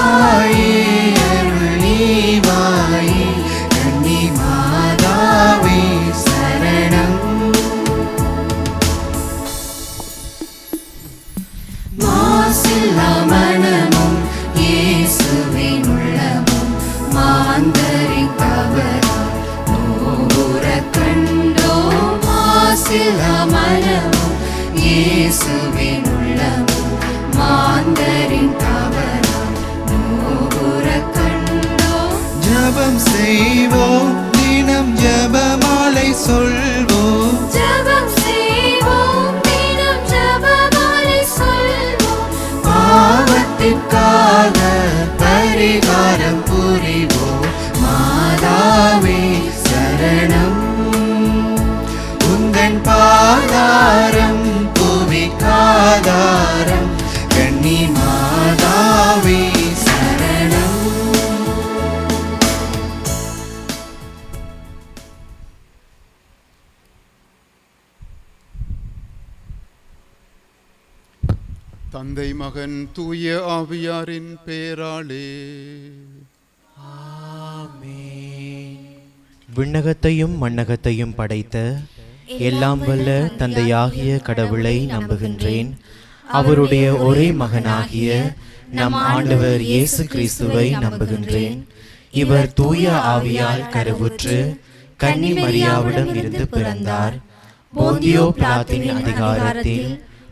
வாயே அருளி வாயே கன்னி மாதாவே சரணம். மாசில்லா மனமும் இயேசுவின் உள்ளமும் மாந்தரித்தவரால் நோவுற கண்டோம். மாசில்லா மனமும் இயேசுவின் உள்ளமும் மாந்தரித்தவரால் நோவுற கண்டோம். ஜெபம் செய்வோம், தினம் ஜெபமாலை சொல்வோம். ஜெபம் செய்வோம், தினம் ஜெபமாலை சொல்வோம். பாவத்திற்காக பரிகாரம் புரிவோம். மாதாவே சரணம். உந்தன் பாதாரம் புவிக்காதாரம் கன்னி மாதாவே சரணம். தந்தை மகன் தூய ஆவியாரின் பேராலே ஆமென். விண்ணகத்தையும் மண்ணகத்தையும் படைத்த எல்லாம் வல்ல தந்தையாகிய கடவுளை நம்புகின்றேன். அவருடைய ஒரே மகனாகிய நம் ஆண்டவர் இயேசு கிறிஸ்துவை நம்புகின்றேன். இவர் தூய ஆவியால் கருவுற்று கன்னி மரியாவிடம் இருந்து பிறந்தார். போந்தியோ பிலாத்தின் அதிகாரத்தில்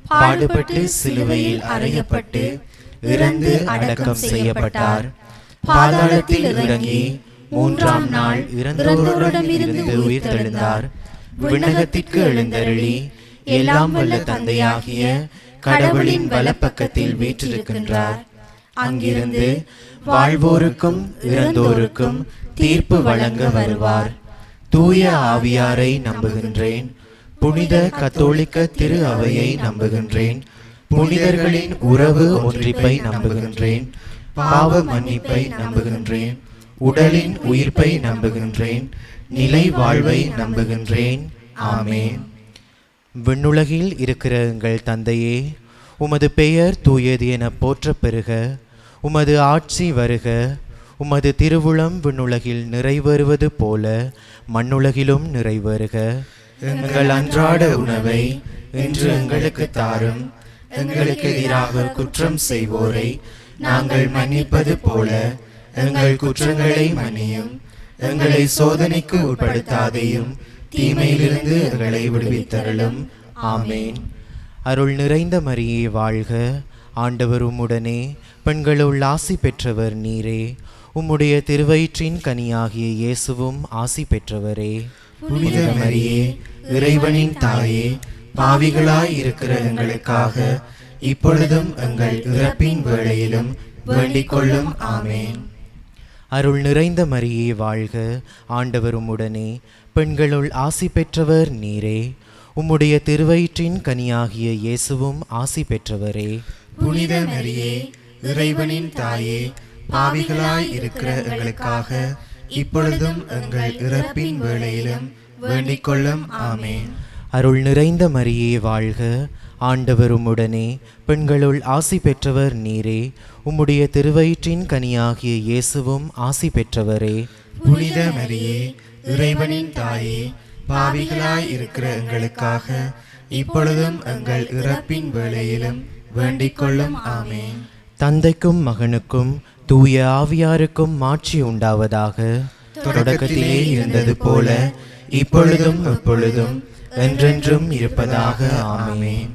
பாடுபட்டு சிலுவையில் அறையப்பட்டு இறந்து அடக்கம் செய்யப்பட்டார். பாதாளத்தில் இறங்கி மூன்றாம் நாள் இறந்தோரிடமிருந்து உயிர்த்தெழுந்தார். விண்ணகத்திற்கு எழுந்தருளி எல்லாம் வல்ல தந்தையாகிய கடவுளின் வலப்பக்கத்தில் வீற்றிருக்கின்றார். அங்கிருந்து வாழ்வோருக்கும் இறந்தோருக்கும் தீர்ப்பு வழங்க வருவார். தூய ஆவியாரை நம்புகின்றேன். புனித கத்தோலிக்க திரு அவையை நம்புகின்றேன். புனிதர்களின் உறவு ஒன்றிப்பை நம்புகின்றேன். பாவ மன்னிப்பை நம்புகின்றேன். உடலின் உயிர்ப்பை நம்புகின்றேன். நிலை வாழ்வை நம்புகின்றேன். ஆமென். விண்ணுலகில் இருக்கிற எங்கள் தந்தையே, உமது பெயர் தூயது என போற்றப் பெறுக. உமது ஆட்சி வருக. உமது திருவுளம் விண்ணுலகில் நிறைவேறுவது போல மண்ணுலகிலும் நிறைவேறுக. எங்கள் அன்றாட உணவை இன்று எங்களுக்கு தாரும். எங்களுக்கு எதிராக குற்றம் செய்வோரை நாங்கள் மன்னிப்பது போல எங்கள் குற்றங்களை மன்னியும். எங்களை சோதனைக்கு உட்படுத்தாதையும் தீமையிலிருந்து எங்களை விடுவித்தருளும். ஆமேன். அருள் நிறைந்த மரியே வாழ்க. ஆண்டவர் உம்முடனே, பெண்களுள் ஆசி பெற்றவர் நீரே. உம்முடைய திருவயிற்றின் கனியாகிய இயேசுவும் ஆசி பெற்றவரே. புனித மரியே, இறைவனின் தாயே, பாவிகளாய் இருக்கிற எங்களுக்காக இப்பொழுதும் எங்கள் இறப்பின் வேளையிலும் வேண்டிக் கொள்ளும். ஆமேன். அருள் நிறைந்த மரியே வாழ்க. ஆண்டவர் உம்முடனே, பெண்களுள் ஆசி பெற்றவர் நீரே. உம்முடைய திருவயிற்றின் கனியாகிய இயேசுவும் ஆசி பெற்றவரே. புனித மரியே, இறைவனின் தாயே, பாவிகளாய் இருக்கிற எங்களுக்காக இப்பொழுதும் எங்கள் இறப்பின் வேளையிலும் வேண்டிக் கொள்ளும். ஆமேன். அருள் நிறைந்த மரியே வாழ்க. ஆண்டவர் உம்முடனே, பெண்களுள் ஆசி பெற்றவர் நீரே. உம்முடைய திருவயிற்றின் கனியாகிய இயேசுவும் ஆசி பெற்றவரே. புனித மரியே, இறைவனின் தாயே, பாவிகளாய் இருக்கிற எங்களுக்காக இப்பொழுதும் எங்கள் இறப்பின் வேளையிலும் வேண்டிக் கொள்ளும். ஆமேன். தந்தைக்கும் மகனுக்கும் தூய ஆவியாருக்கும் மாட்சி உண்டாவதாக. தொடக்கத்திலே இருந்தது போல இப்பொழுதும் எப்பொழுதும் என்றென்றும் இருப்பதாக. ஆமேன்.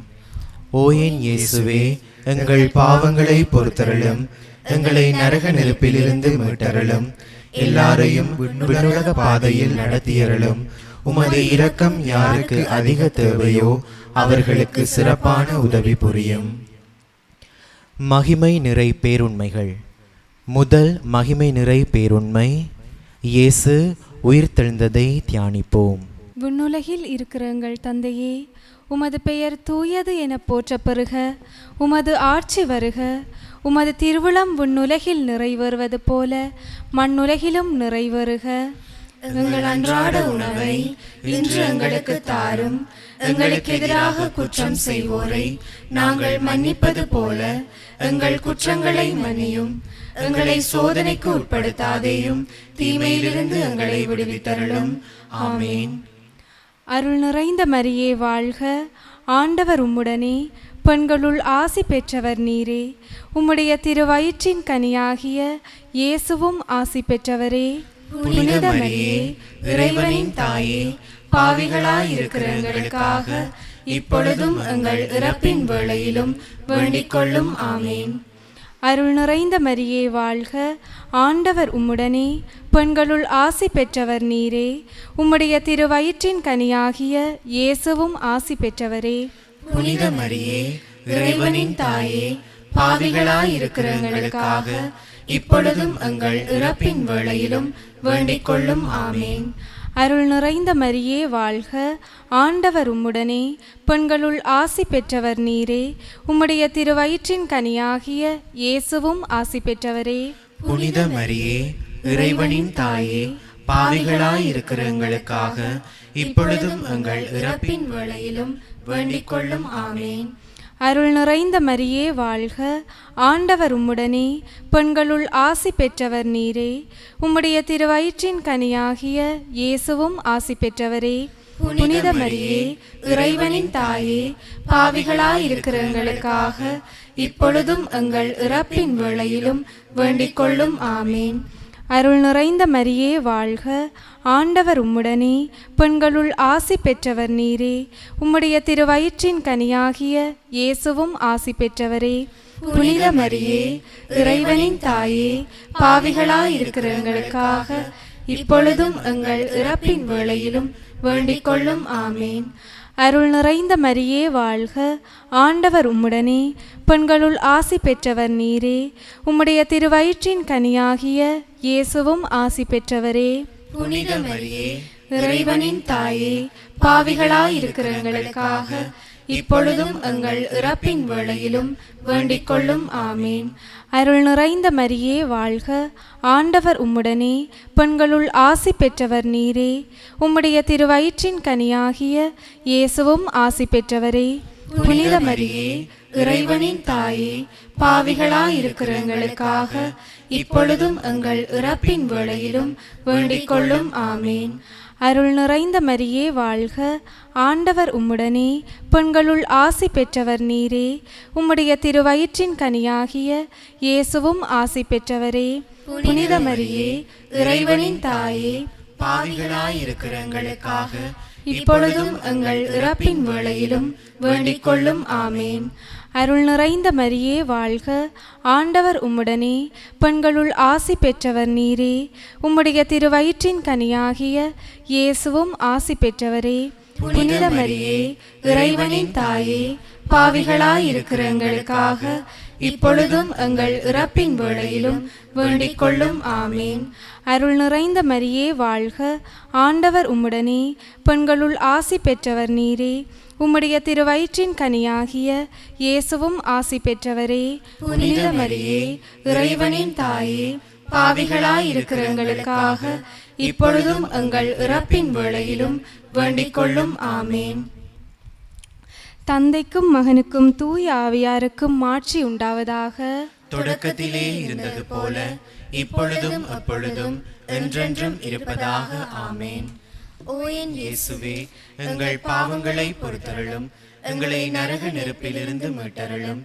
ஓ என் இயேசுவே, எங்கள் பாவங்களை பொறுத்தருளும். எங்களை நரக நெருப்பிலிருந்து மீட்டருளும். எல்லாரையும் விண்ணுலக பாதையில் நடத்தியருளும். உமது இரக்கம் யாருக்கு அதிக தேவையோ அவர்களுக்கு சிறப்பான உதவி புரியும். மகிமை நிறை பேருண்மைகள். முதல் மகிமை நிறை பேருண்மை, இயேசு உயிர்த்தெழுந்ததை தியானிப்போம். விண்ணுலகில் இருக்கிற எங்கள் தந்தையே, உமது பெயர் தூயது என போற்றப் பெறுக. உமது ஆட்சி வருக. உமது திருவுளம் விண்ணுலகில் நிறைவேறுவது போல மண்ணுலகிலும் நிறைவேறுக. எங்கள் அன்றாட உணவை இன்று எங்களுக்கு தாரும். எங்களுக்கு எதிராக குற்றம் செய்வோரை நாங்கள் மன்னிப்பது போல எங்கள் குற்றங்களை மன்னியும். எங்களை சோதனைக்கு உட்படுத்தாதேயும் தீமையிலிருந்து எங்களை விடுவித்தருளும். ஆமேன். அருள் நிறைந்த மரியே வாழ்க, ஆண்டவர் உம்முடனே, பெண்களுள் ஆசி பெற்றவர் நீரே. உம்முடைய திருவயிற்றின் கனியாகிய இயேசுவும் ஆசி பெற்றவரே. புனித மரியே, இறைவனின் தாயே, பாவிகளாயிருக்கிற எங்களுக்காக இப்பொழுதும் எங்கள் இறப்பின் வேளையிலும் வேண்டிக் கொள்ளும். ஆமேன். அருள் நிறைந்த மரியே வாழ்க, ஆண்டவர் உம்முடனே, பெண்களுள் ஆசி பெற்றவர் நீரே. உம்முடைய திருவயிற்றின் கனியாகிய இயேசுவும் ஆசி பெற்றவரே. புனித மரியே, இறைவனின் தாயே, பாவிகளாயிருக்கிற எங்களுக்காக இப்பொழுதும் எங்கள் இறப்பின் வேளையிலும் வேண்டிக் கொள்ளும். ஆமேன். அருள் நிறைந்த மரியே வாழ்க, ஆண்டவர் உம்முடனே, பெண்களுள் ஆசி பெற்றவர் நீரே. உம்முடைய திருவயிற்றின் கனியாகிய இயேசுவும் ஆசி பெற்றவரே. புனித மரியே, இறைவனின் தாயே, பாவிகளாயிருக்கிற எங்களுக்காக இப்பொழுதும் எங்கள் இறப்பின் வேளையிலும் வேண்டிக் கொள்ளும். ஆமேன். அருள் நிறைந்த மரியே வாழ்க, ஆண்டவர் உம்முடனே, பெண்களுள் ஆசி பெற்றவர் நீரே. உம்முடைய திருவயிற்றின் கனியாகிய இயேசுவும் ஆசி பெற்றவரே. புனித மரியே, இறைவனின் தாயே, பாவிகளாயிருக்கிற எங்களுக்காக இப்பொழுதும் எங்கள் இறப்பின் வேளையிலும் வேண்டிக் கொள்ளும். ஆமேன். அருள் நிறைந்த மரியே வாழ்க, ஆண்டவர் உம்முடனே, பெண்களுள் ஆசி பெற்றவர் நீரே. உம்முடைய திருவயிற்றின் கனியாகிய இயேசுவும் ஆசி பெற்றவரே. புனித மரியே, இறைவனின் தாயே, பாவிகளாயிருக்கிற எங்களுக்காக இப்பொழுதும் எங்கள் இறப்பின் வேளையிலும் வேண்டிக் கொள்ளும். ஆமேன். அருள் நிறைந்த மரியே வாழ்க, ஆண்டவர் உம்முடனே, பெண்களுள் ஆசி பெற்றவர் நீரே. உம்முடைய திருவயிற்றின் கனியாகிய இயேசுவும் ஆசி பெற்றவரே. புனித மரியே, இறைவனின் தாயே, பாவிகளாயிருக்கிற எங்களுக்காக இப்பொழுதும் எங்கள் இறப்பின் வேளையிலும் வேண்டிக் கொள்ளும். ஆமேன். அருள் நிறைந்த மரியே வாழ்க, ஆண்டவர் உம்முடனே, பெண்களுள் ஆசி பெற்றவர் நீரே. உம்முடைய திருவயிற்றின் கனியாகிய இயேசுவும் ஆசி பெற்றவரே. புனித மரியே, இறைவனின் தாயே, பாவிகளாயிருக்கிற எங்களுக்காக இப்பொழுதும் எங்கள் இறப்பின் வேளையிலும் வேண்டிக் கொள்ளும். ஆமேன். அருள் நிறைந்த மரியே வாழ்க, ஆண்டவர் உம்முடனே, பெண்களுள் ஆசி பெற்றவர் நீரே. உம்முடைய திருவயிற்றின் கனியாகிய இயேசுவும் ஆசி பெற்றவரே. புனித மரியே, இறைவனின் தாயே, பாவிகளாயிருக்கிற எங்களுக்காக இப்பொழுதும் எங்கள் இறப்பின் வேளையிலும் வேண்டிக் கொள்ளும். ஆமேன். அருள் நிறைந்த மரியே வாழ்க, ஆண்டவர் உம்முடனே, பெண்களுள் ஆசி பெற்றவர் நீரே. உம்முடைய திருவயிற்றின் கனியாகிய இயேசுவும் ஆசி பெற்றவரே. புனித மரியே, இறைவனின் தாயே, பாவிகளாயிருக்கிற எங்களுக்காக இப்பொழுதும் எங்கள் இறப்பின் வேளையிலும் வேண்டிக் கொள்ளும். ஆமேன். அருள் நிறைந்த மரியே வாழ்க, ஆண்டவர் உம்முடனே, பெண்களுள் ஆசி பெற்றவர் நீரே. உம்முடைய திருவயிற்றின் கனியாகிய இயேசுவும் ஆசி பெற்றவரே. புனித மரியே, இறைவனின் தாயே, பாவிகளாயிருக்கிற எங்களுக்காக இப்பொழுதும் எங்கள் இறப்பின் வேளையிலும் வேண்டிக் கொள்ளும். ஆமேன். தந்தைக்கும் மகனுக்கும் தூய ஆவியாருக்கும் மாட்சி உண்டாவதாக. தொடக்கத்திலே இருந்தது போல இப்பொழுதும் எப்பொழுதும் என்றென்றும் இருப்பதாக. ஆமேன். ஓ என் இயேசுவே, எங்கள் பாவங்களை பொறுத்தருளும், எங்களை நரக நெருப்பிலிருந்து மீட்டருளும்,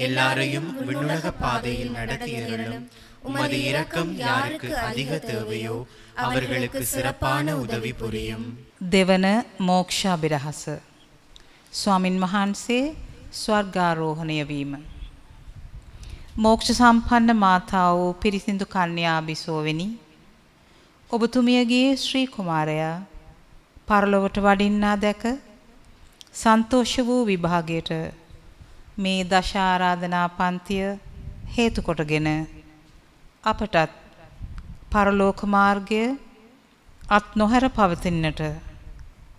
எல்லாரையும் விண்ணுலக பாதையில் நடத்தியருளும். உமது இரக்கம் யாருக்கு அதிக தேவையோ அவர்களுக்கு සිරපාන උදවි පුරියම්. දෙවන මෝක්ෂාභිරහස. ස්වාමින් වහන්සේ ස්වර්ගාරෝහණය වීම. මෝක්ෂ සම්පන්න මාතා වූ පිරිසිදු කන්‍යා බිසෝවෙනි, ඔබතුමියගේ ශ්‍රී කුමාරයා පරලොවට වඩින්නා දැක සන්තෝෂ වූ විභාගයට මේ දශ ආරාධනා පන්තිය හේතු කොටගෙන අපටත් පරලෝක මාර්ගය අත් නොහැර පවතින්නට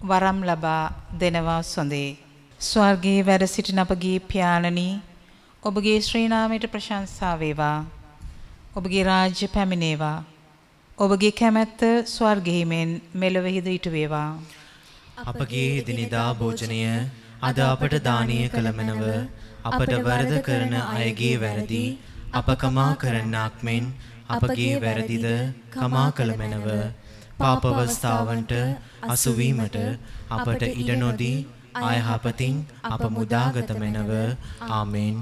වරම් ලබා දෙනවා සොඳේ. ස්වර්ගයේ වැඩ සිටින අපගේ පියාණනි, ඔබගේ ශ්‍රී නාමයට ප්‍රශංසා වේවා. ඔබගේ රාජ්‍ය පැමිණේවා. ඔබගේ කැමැත්ත ස්වර්ගයේ මෙන් මෙලොවෙහිද ඉටු වේවා. අපගේ එදිනෙදා භෝජනය අද අපට දානීය කළ මැනව. අපට වරද කරන අයගේ වැරදි අප කමා කරන්නාක් මෙන් අපගේ වැරදිද කමා කළ මැනව. පාප අවස්ථාවන්ට අසුවීමට අපට ඉඩ නොදී අයහපතින් අප මුදාගත මැනව. ආමෙන්.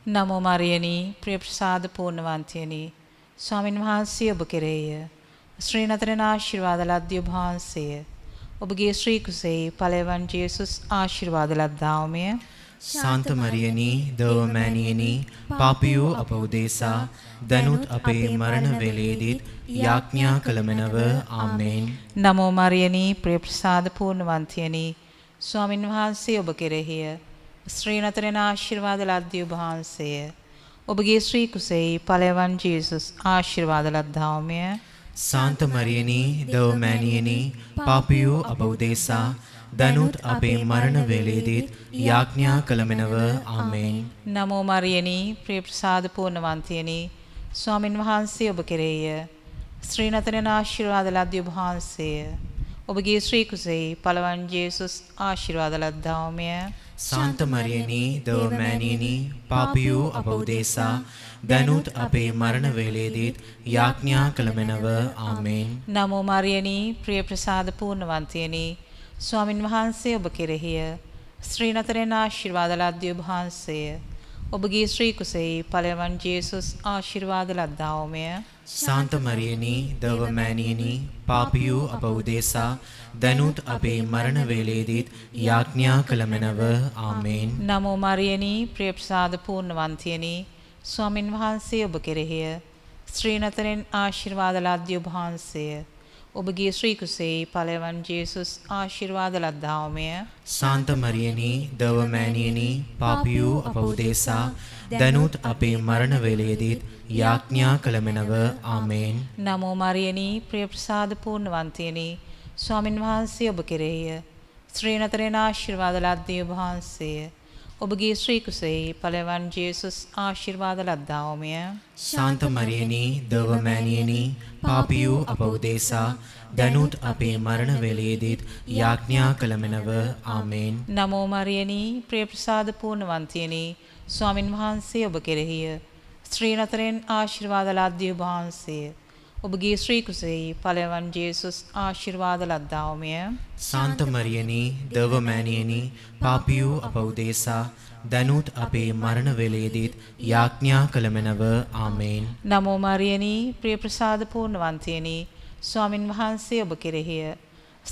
නමෝ මරියනි ප්‍රිය ප්‍රසාද පූර්ණවන්තියනි ස්වාමින් වහන්සේ ඔබ කෙරෙහිය. ශ්‍රී නතරන ආශිර්වාද ලද්දී ඔබ වහන්සේය. ඔබගේ ශ්‍රී කුසෙහි ඵලයන් ජේසුස් ආශිර්වාද ලද්දාවමය. ශාන්ත මරියනි දව මෑණියනි පාපියෝ අප උදෙසා දනුත් අපේ මරණ වේලේදීත් යාඥා කළ මැනව. ආමෙන්. නමෝ මරියනි ප්‍රිය ප්‍රසාද පූර්ණවන්තියනි ස්වාමින් වහන්සේ ඔබ කෙරෙහිය. ශ්‍රී නතරන ආශිර්වාද ලද්දී ඔබ වහන්සේය. ඔබගේ ශ්‍රී කුසෙහි ඵලයන් ජේසුස් ආශිර්වාද ලද්දාවමය. ශාන්ත මරියනි දව මෑණියනි පාපියෝ අප උදෙසා දනුත් අපේ මරණ වේලේදීත් යාඥා කළ මැනව. ආමෙන්. නමෝ මරියනි ප්‍රිය ප්‍රසාද පූර්ණවන්තියනි ස්වාමින් වහන්සේ ඔබ කෙරෙහිය. ශ්‍රී නතරන ආශිර්වාද ලද්දී ඔබ වහන්සේය. ඔබගේ ශ්‍රී කුසෙහි ඵලයන් ජේසුස් ආශිර්වාද ලද්දාවමය. ශාන්ත මරියනි දව මෑණියනි පාපියෝ අප උදෙසා දනුත් අපේ මරණ වේලේදීත් යාඥා කළ මැනව. ආමෙන්. නමෝ මරියනි ප්‍රිය ප්‍රසාද පූර්ණවන්තියනි ස්වාමින් වහන්සේ ඔබ කෙරෙහිය. ශ්‍රී නතරන ආශිර්වාද ලද්දී ඔබ වහන්සේය. ඔබගේ ශ්‍රී කුසෙහි ඵලයන් ජේසුස් ආශිර්වාද ලද්දාවමය. ශාන්ත මරියනි දව මෑණියනි පාපියෝ අප උදෙසා දනුත් අපේ මරණ වේලේදීත් යාඥා කළ මැනව. ආමෙන්. නමෝ මරියනි ප්‍රිය ප්‍රසාද පූර්ණවන්තියනි ස්වාමින් වහන්සේ ඔබ කෙරෙහිය. ශ්‍රී නතරෙන් ආශිර්වාද ලද්දී ඔබ වහන්සේය. ඔබගේ ශ්‍රී කුසෙහි ඵලයන් ජේසුස් ආශිර්වාද ලද්දාවමය. ශාන්ත මරියනි දව මෑණියනි පාපියෝ අප උදෙසා දනුත් අපේ මරණ වේලේදීත් යාඥා කළ මැනව. ආමෙන්. නමෝ මරියනි ප්‍රිය ප්‍රසාද පූර්ණවන්තියනි ස්වාමින් වහන්සේ ඔබ කෙරෙහිය. ශ්‍රී නතරෙන් ආශිර්වාද ලද්දී ඔබ වහන්සේය. ඔබගේ ශ්‍රී කුසෙහි ඵලයන් ජේසුස් ආශිර්වාද ලද්දාවමය. ශාන්ත මරියනි දව මෑණියනි පාපියෝ අප උදෙසා දනුත් අපේ මරණ වේලේදීත් යාඥා කළ මැනව. ආමෙන්. නමෝ මරියනි ප්‍රිය ප්‍රසාද පූර්ණවන්තියනි ස්වාමින් වහන්සේ ඔබ කෙරෙහිය. ශ්‍රී නතරෙන් ආශිර්වාද ලද්දී ඔබ වහන්සේය. ඔබගේ ශ්‍රී කුසෙහි ඵලයන් ජේසුස් ආශිර්වාද ලද්දාවමය. ශාන්ත මරියනි දව මෑණියනි පාපියෝ අප උදෙසා දනුත් අපේ මරණ වේලේදීත් යාඥා කළ මැනව. ආමෙන්. නමෝ මරියනි ප්‍රිය ප්‍රසාද පූර්ණවන්තියනි ස්වාමින් වහන්සේ ඔබ කෙරෙහිය.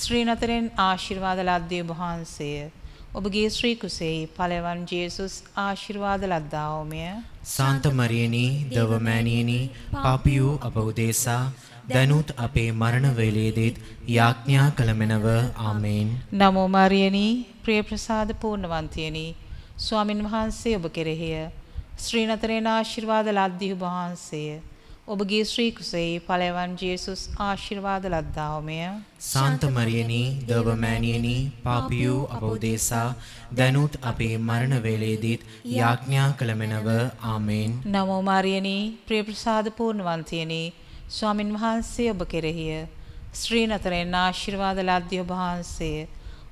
ශ්‍රී නතරෙන් ආශිර්වාද ලද්දී ඔබ වහන්සේය. ඔබගේ ශ්‍රී කුසෙහි ඵලයන් ජේසුස් ආශිර්වාද ලද්දාවමය. ශාන්ත මරියනි දව මෑණියනි පාපියෝ අප උදෙසා දනුත් අපේ මරණ වේලේදීත් යාඥා කළ මැනව. ආමෙන්. නමෝ මරියනි ප්‍රිය ප්‍රසාද පූර්ණවන්තියනි ස්වාමින් වහන්සේ ඔබ කෙරෙහිය. ශ්‍රී නතරෙන් ආශිර්වාද ලද්දී ඔබ වහන්සේය. ඔබගේ ශ්‍රී කුසෙහි ඵලයන් ජේසුස් ආශිර්වාද ලද්දාවමය. ශාන්ත මරියනි දව මෑණියනි පාපියෝ අප උදෙසා දනුත් අපේ මරණ වේලේදීත් යාඥා කළ මැනව. ආමෙන්. නමෝ මරියනි ප්‍රිය ප්‍රසාද පූර්ණවන්තියනි ස්වාමින් වහන්සේ ඔබ කෙරෙහිය. ශ්‍රී නතරෙන් ආශිර්වාද ලද්දී ඔබ වහන්සේය.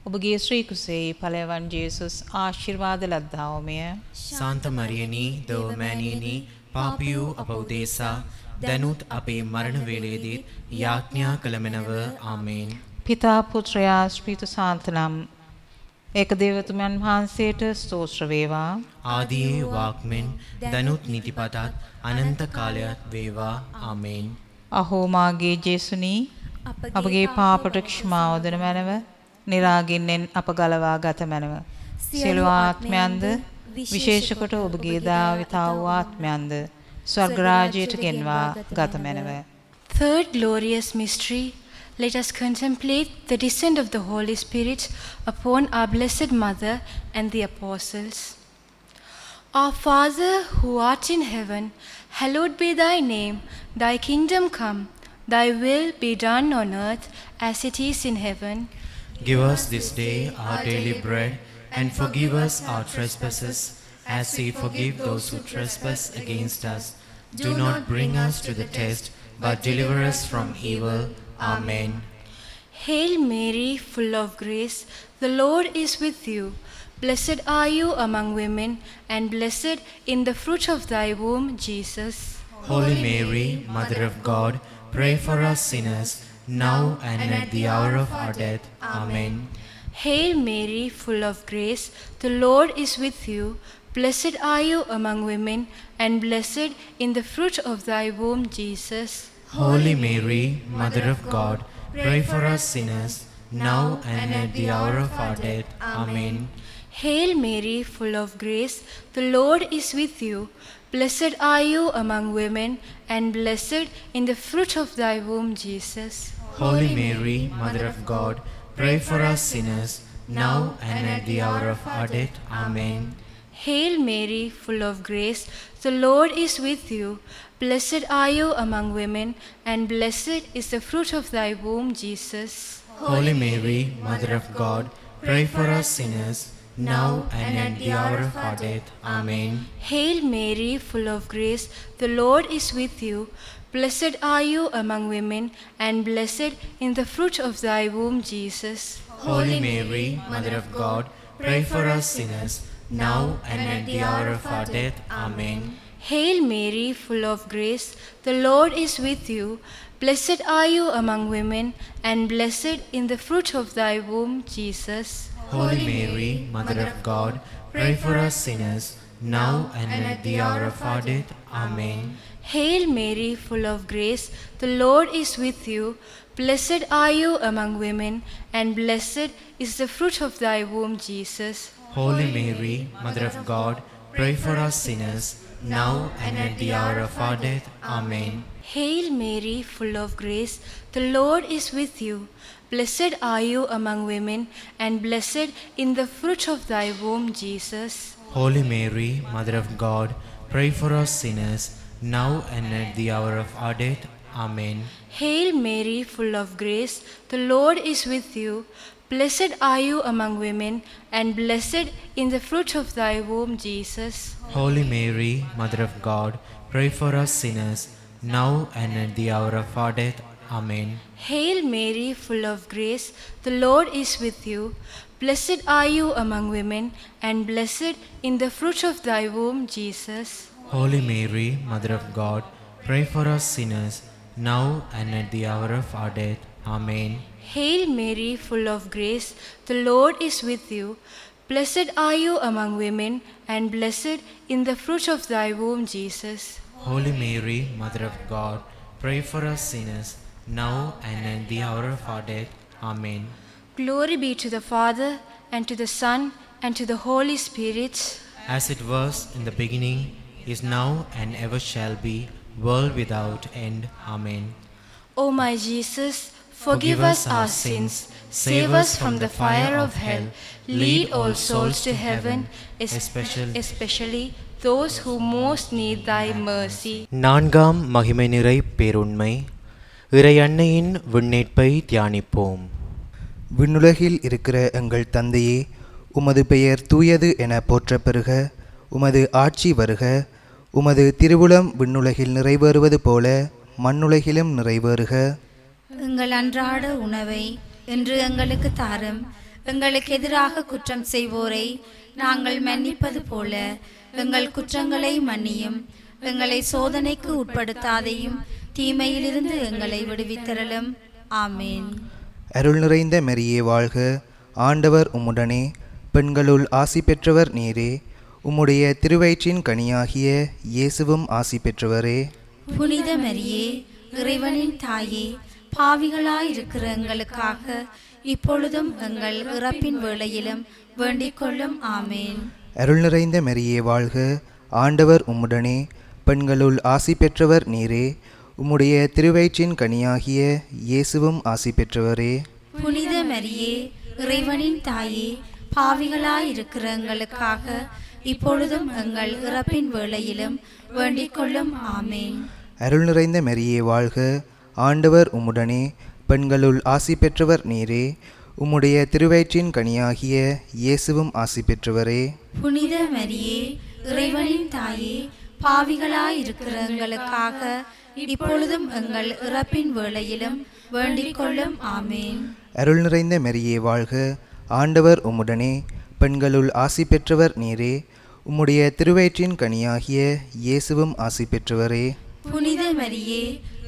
ඔබගේ ශ්‍රී කුසෙහි ඵලයන් ජේසුස් ආශිර්වාද ලද්දාවමය. ශාන්ත මරියනි දව මෑණියනි පාපියෝ අප උදෙසා දනුත් අපේ මරණ වේලේදීත් යාඥා කළ මැනව. ආමෙන්. පිතා පුත්‍රයා ස්පීතු සාන්තනම් ඒක දේවතුමන් වහන්සේට ස්තෝත්‍ර වේවා. ආදියේ වාක්මෙන් දනුත් නිතිපතත් අනන්ත කාලයක් වේවා. ආමෙන්. අහෝ මාගේ ජේසුනි අපගේ පාපට ක්ෂමාව දෙන මැනව නිරාගින්නෙන් අප ගලවා ගත මැනව. සියලු ආත්මයන්ද විශේෂ කොට ඔබගේ දාවිතා වූ ආත්මයන්ද ස්වර්ග රාජ්‍යයට ගෙන්වා ගත මැනව. Third glorious mystery, let us contemplate the descent of the Holy Spirit upon our Blessed Mother and the Apostles. Our Father who art in heaven, hallowed be thy name. Thy kingdom come, thy will be done on earth as it is in heaven. Give us this day our daily bread, and forgive us our trespasses, as we forgive those who trespass against us. Do not bring us to the test, but deliver us from evil. Amen. Hail Mary, full of grace, the Lord is with you. Blessed are you among women, and blessed in the fruit of thy womb, Jesus. Holy Mary, Mother of God, pray for us sinners, now and at the hour of our death. Amen. Hail Mary, full of grace, the Lord is with you. Blessed are you among women, and blessed in the fruit of thy womb, Jesus. Holy Mary, Mother of God, pray for us sinners, now and at the hour of our death. Amen. Hail Mary, full of grace, the Lord is with you. Blessed are you among women, and blessed in the fruit of thy womb, Jesus. Holy Mary, Mother of God, pray for us sinners, now and at the hour of our death. Amen. Hail Mary, full of grace, the Lord is with you. Blessed are you among women, and blessed is the fruit of thy womb, Jesus. Holy Mary, Mother of God, pray for us sinners, now and at the hour of our death. Amen. Hail Mary, full of grace, the Lord is with you. Blessed are you among women, and blessed in the fruit of thy womb, Jesus. Holy Mary, Mother of God, pray for us sinners, now and at the hour of our death. Amen. Hail Mary, full of grace, the Lord is with you. Blessed are you among women, and blessed in the fruit of thy womb, Jesus. Holy Mary, Mother of God, pray for us sinners, now and at the hour of our death. Amen. Hail Mary, full of grace, the Lord is with you. Blessed are you among women, and blessed is the fruit of thy womb, Jesus. Holy Mary, Mother of God, pray for us sinners, now and at the hour of our death. Amen. Hail Mary, full of grace, the Lord is with you. Blessed are you among women, and blessed in the fruit of thy womb, Jesus. Holy Mary, Mother of God, pray for us sinners, now and at the hour of our death. Amen. Hail Mary, full of grace, the Lord is with you. Blessed are you among women, and blessed in the fruit of thy womb, Jesus. Holy Mary, Mother of God, pray for us sinners, now and at the hour of our death. Amen. Hail Mary, full of grace, the Lord is with you. Blessed are you among women, and blessed in the fruit of thy womb, Jesus. Holy Mary, Mother of God, pray for us sinners, now and at the hour of our death. Amen. Hail Mary, full of grace, the Lord is with you. Blessed are you among women, and blessed in the fruit of thy womb, Jesus. Holy Mary, Mother of God, pray for us sinners, now and at the hour of our death. Amen. Glory be to the Father, and to the Son, and to the Holy Spirit. As it was in the beginning, is now, and ever shall be, world without end. Amen. O my Jesus, forgive us our sins, save us from the fire of hell, lead all souls to heaven, especially those who most need thy mercy. நான்காம் மகிமை நிறை பேருண்மை. இறை அன்னையின் விண்ணேற்பை தியானிப்போம். விண்ணுலகில் இருக்கிற எங்கள் தந்தையே, உமது பெயர் தூயது என போற்றப் பெறுக. உமது ஆட்சி வருக. உமது திருவுளம் விண்ணுலகில் நிறைவேறுவது போல மண்ணுலகிலும் நிறைவேறுக. எங்கள் அன்றாட உணவை இன்று எங்களுக்கு தாரும். எங்களுக்கு எதிராக குற்றம் செய்வோரை நாங்கள் மன்னிப்பது போல எங்கள் குற்றங்களை மன்னியும். எங்களை சோதனைக்கு உட்படுத்தாதையும், தீமையிலிருந்து எங்களை விடுவித்தரலும். ஆமேன். அருள் நிறைந்த மரியே வாழ்க. ஆண்டவர் உம்முடனே, பெண்களுள் ஆசி பெற்றவர் நீரே. உம்முடைய திருவயிற்றின் கனியாகிய இயேசுவும் ஆசி பெற்றவரே. புனித மரியே, இறைவனின் தாயே, பாவிகளாயிருக்கிற எங்களுக்காக இப்பொழுதும் எங்கள் இறப்பின் வேளையிலும் வேண்டிக் கொள்ளும். ஆமேன். அருள் நிறைந்த மரியே வாழ்க. ஆண்டவர் உம்முடனே, பெண்களுள் ஆசி பெற்றவர் நீரே. உம்முடைய திருவயிற்றின் கனியாகிய இயேசுவும் ஆசி பெற்றவரே. புனித மரியே, இறைவனின் தாயே, பாவிகளாயிருக்கிற எங்களுக்காக இப்பொழுதும் எங்கள் இறப்பின் வேளையிலும் வேண்டிக் கொள்ளும். ஆமேன். அருள் நிறைந்த மரியே வாழ்க. ஆண்டவர் உம்முடனே, பெண்களுள் ஆசி பெற்றவர் நீரே. உம்முடைய திருவயிற்றின் கனியாகிய இயேசுவும் ஆசி பெற்றவரே. புனித மரியே, இறைவனின் தாயே, பாவிகளாயிருக்கிற எங்களுக்காக இப்பொழுதும் எங்கள் இறப்பின் வேளையிலும் வேண்டிக் கொள்ளும். ஆமேன். அருள் நிறைந்த மரியே வாழ்க. ஆண்டவர் உம்முடனே, பெண்களுள் ஆசி பெற்றவர் நீரே. உம்முடைய திருவயிற்றின் கனியாகிய இயேசுவும் ஆசி பெற்றவரே. புனித மரியே,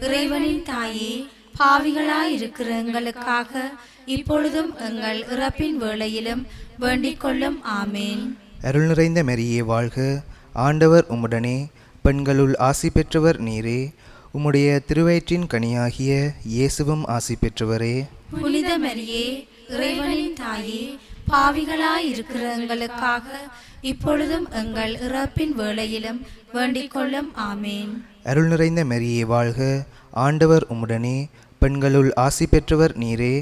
இறைவனின் தாயே, பாவிகளாயிருக்கிற எங்களுக்காக இப்பொழுதும் எங்கள் இறப்பின் வேளையிலும் வேண்டிக் கொள்ளும். ஆமேன். அருள் நிறைந்த மரியே வாழ்க, ஆண்டவர் உம்முடனே. பெண்களுள் ஆசி பெற்றவர் நீரே. உம்முடைய திருவயிற்றின் கனியாகிய இயேசுவும் ஆசி பெற்றவரே. புனித மரியே, இறைவனின் தாயே, பாவிகளாயிருக்கிற எங்களுக்காக இப்பொழுதும் எங்கள் இறப்பின் வேளையிலும் வேண்டிக் கொள்ளும். ஆமேன். அருள் நிறைந்த மரியே வாழ்க, ஆண்டவர் உம்முடனே. பெண்களுள் ஆசி பெற்றவர் நீரே.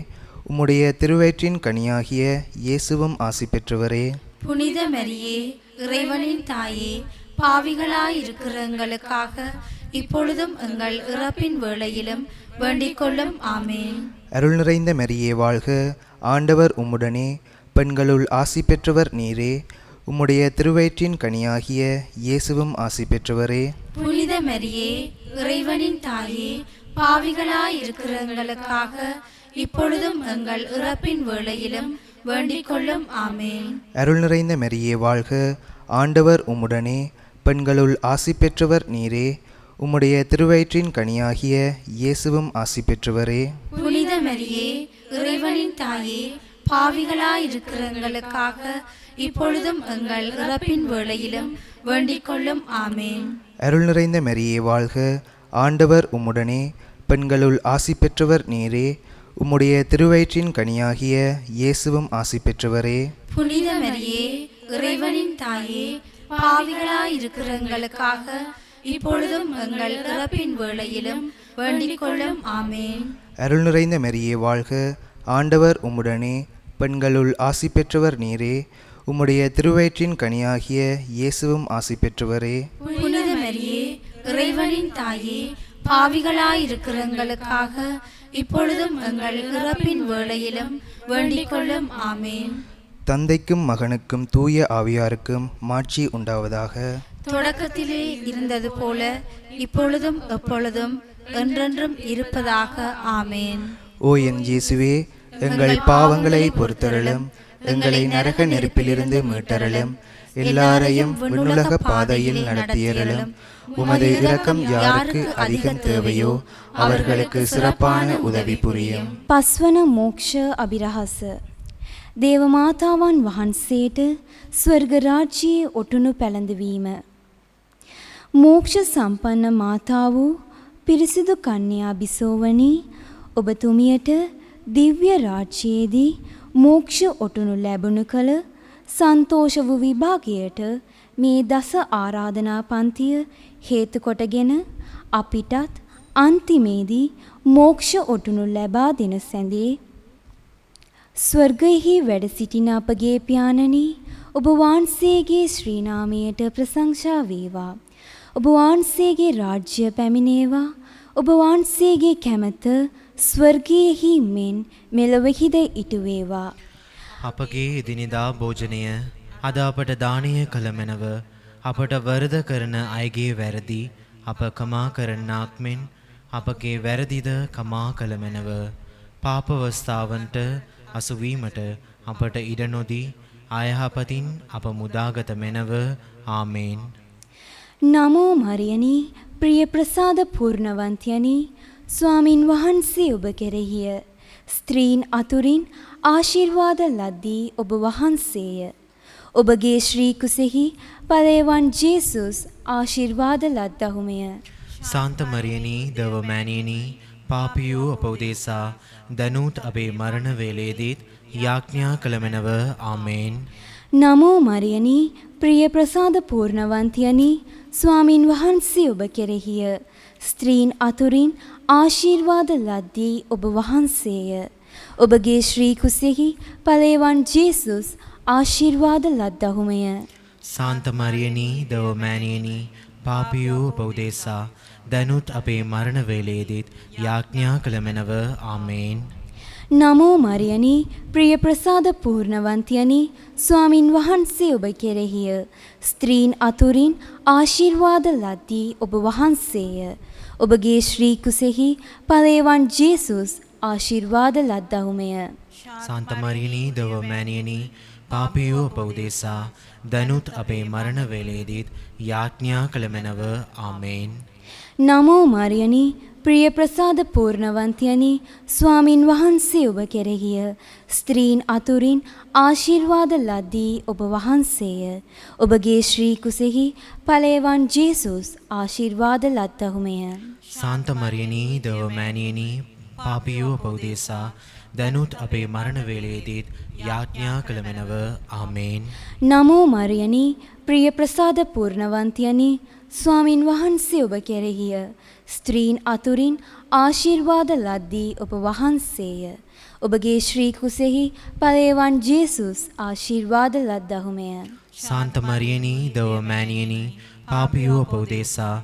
உம்முடைய திருவயிற்றின் கனியாகிய இயேசுவும் ஆசி பெற்றவரே. புனித மரியே, இறைவனின் தாயே, பாவிகளாயிருக்கிற எங்களுக்காக இப்பொழுதும் எங்கள் இறப்பின் வேளையிலும் வேண்டிக் கொள்ளும். ஆமேன். அருள் நிறைந்த மரியே வாழ்க, ஆண்டவர் உம்முடனே. பெண்களுள் ஆசி பெற்றவர் நீரே. உம்முடைய திருவயிற்றின் கனியாகிய இயேசுவும் ஆசி பெற்றவரே. புனித மரியே, இறைவனின் தாயே, பாவிகளாயிருக்கிற எங்களுக்காக இப்பொழுதும் எங்கள் இறப்பின் வேளையிலும் வேண்டிக் கொள்ளும். ஆமேன். அருள் நிறைந்த மரியே வாழ்க, ஆண்டவர் உம்முடனே. பெண்களுள் ஆசி பெற்றவர் நீரே. உம்முடைய திருவயிற்றின் கனியாகிய இயேசுவும் ஆசி பெற்றவரே. புனித மரியே, இறைவனின் தாயே, பாவிகளாயிருக்கிற எங்களுக்காக இப்பொழுதும் எங்கள் இறப்பின் வேளையிலும் வேண்டிக் கொள்ளும். ஆமேன். அருள் நிறைந்த மரியே வாழ்க, ஆண்டவர் உம்முடனே. பெண்களுள் ஆசி பெற்றவர் நீரே. உம்முடைய திருவயிற்றின் கனியாகிய இயேசுவும் ஆசி பெற்றவரே. புனித மரியே, இறைவனின் தாயே, பாவிகளாயிருக்கிற எங்களுக்காக இப்பொழுதும் எங்கள் இறப்பின் வேளையிலும் வேண்டிக் கொள்ளும். ஆமேன். அருள் நிறைந்த மரியே வாழ்க, ஆண்டவர் உம்முடனே. பெண்களுள் ஆசி பெற்றவர் நீரே. உம்முடைய திருவயிற்றின் கனியாகிய இயேசுவும் ஆசி பெற்றவரே. புனித மரியே, இறைவனின் தாயே, பாவிகளாயிருக்கிற எங்களுக்காக இப்பொழுதும் எங்கள் இறப்பின் வேளையிலும் வேண்டிக் கொள்ளும். ஆமேன். தந்தைக்கும் மகனுக்கும் தூய ஆவியாருக்கும் மாட்சி உண்டாவதாக. தொடக்கத்திலே இருந்தது போல இப்பொழுதும் எப்பொழுதும் என்றென்றும் இருப்பதாக. ஆமேன். ஓ என் இயேசுவே, எங்கள் பாவங்களை பொறுத்தருளும். எங்களை நரக நெருப்பிலிருந்து மீட்டருளும். எல்லாரையும் விண்ணுலக பாதையில் நடத்தியருளும். உமது இரக்கம் யாருக்கு அதிகம் தேவையோ அவர்களுக்கு சிறப்பான உதவி புரியும். පස්වන මෝක්ෂ අභිරහස දේවමාතාවන් වහන්සේට ස්වර්ග රාජ්‍යයේ ඔටුනු පැළඳවීම. මෝක්ෂ සම්පන්න මාතා වූ පිරිසිදු කන්‍යා බිසෝවනි, ඔබතුමියට දිව්‍ය රාජ්‍යයේදී මෝක්ෂ ඔටුනු ලැබුණු කල සන්තෝෂ වූ විභාගයට මේ දස ආරාධනා පන්තිය හේතු කොටගෙන අපිටත් අන්තිමේදී මෝක්ෂ ඔටුනු ලැබා දෙන සැඳේ ස්වර්ගයෙහි වැඩ සිටින අපගේ පියාණනි, ඔබ වහන්සේගේ ශ්‍රී නාමයට ප්‍රශංසා වේවා. ඔබ වහන්සේගේ රාජ්‍ය පැමිණේවා. ඔබ වහන්සේගේ කැමැත්ත ස්වර්ගයෙහි මෙන් මෙලොවෙහිද ඉටු වේවා. අපගේ එදිනෙදා භෝජනය අද අපට දානය කළ මැනව. අපට වරද කරන අයගේ වැරදි අප කමා කරන්නාක් මෙන් අපගේ වැරදිද කමා කළ මැනව. පාපවස්ථාවන්ට අසුවීමට අපට ඉඩ නොදී අයහපතින් අප මුදාගත මැනව. ආමේන්. නමෝ මරියනි, ප්‍රිය ප්‍රසාද පූර්ණවන්තයනි, ස්වාමින් වහන්සේ ඔබ කෙරෙහිය. ස්ත්‍රීන් අතුරින් ආශිර්වාද ලද්දී ඔබ වහන්සේය. ඔබගේ ශ්‍රී කුසෙහි ඵලයවන් ජේසුස් ආශිර්වාද ලද්දහුමය. සාන්ත මරියනි, දව මෑණියනි, පාපියූ අප උදෙසා දනුත් අපේ මරණ වේලේදීත් යාඥා කළ මැනව. ආමේන්. නමෝ මරියනි, ප්‍රිය ප්‍රසාද පූර්ණවන්තයනි, ස්වාමින් වහන්සේ ඔබ කෙරෙහිය. ස්ත්‍රීන් අතුරින් ආශිර්වාද ලද්දී ඔබ වහන්සේය. ඔබගේ ශ්‍රී කුසෙහි ඵලයවන් ජේසුස් ආශිර්වාද ලද්දහුමය. සාන්ත මරියනි, දව මෑණියනි, පාපියූ අප උදෙසා දනුත් අපේ මරණ වේලේදීත් යාඥා කළ මැනව. ආමේන්. නමෝ මරියනි, ප්‍රිය ප්‍රසාද පූර්ණවන්තයනි, ස්වාමින් වහන්සේ ඔබ කෙරෙහිය. ස්ත්‍රීන් අතුරින් ආශිර්වාද ලද්දී ඔබ වහන්සේය. ඔබගේ ශ්‍රී කුසෙහි ඵලයවන් ජේසුස් ආශිර්වාද ලද්දහුමය. සාන්ත මරියනි, දව මෑණියනි, පාපියෝ අප උදෙසා දනුත් අපේ මරණ වේලේදීත් යාඥා කළ මැනව. ආමේන්. නමෝ මරියනි ප්‍රිය ප්‍රසාද පූර්ණවන්තියනි ස්වාමින් වහන්සේ ඔබ කෙරෙහිය. ස්ත්‍රීන් අතුරින් ආශිර්වාද ලද්දී ඔබ වහන්සේය. ඔබගේ ශ්‍රී කුසෙහි ඵලයවන් ජේසුස් ආශිර්වාද ලද්දහුමය. සාන්ත මරියනි දව මෑණියනි පාපියෝ අප උදෙසා දනුත් අපේ මරණ වේලේදීත් යාඥා කළ මැනව. ආමේන්. නමෝ මරියනි ප්‍රිය ප්‍රසාද පූර්ණවන්තියනි ස්වාමින් වහන්සේ ඔබ කෙරෙහිය. ස්ත්‍රීන් අතුරින් ආශිර්වාද ලද්දී ඔබ වහන්සේය. ඔබගේ ශ්‍රී කුසෙහි ඵලයවන් ජේසුස් ආශිර්වාද ලද්දහුමය. සාන්ත මරියනි දව මෑණියනි පාපියෝ අප උදෙසා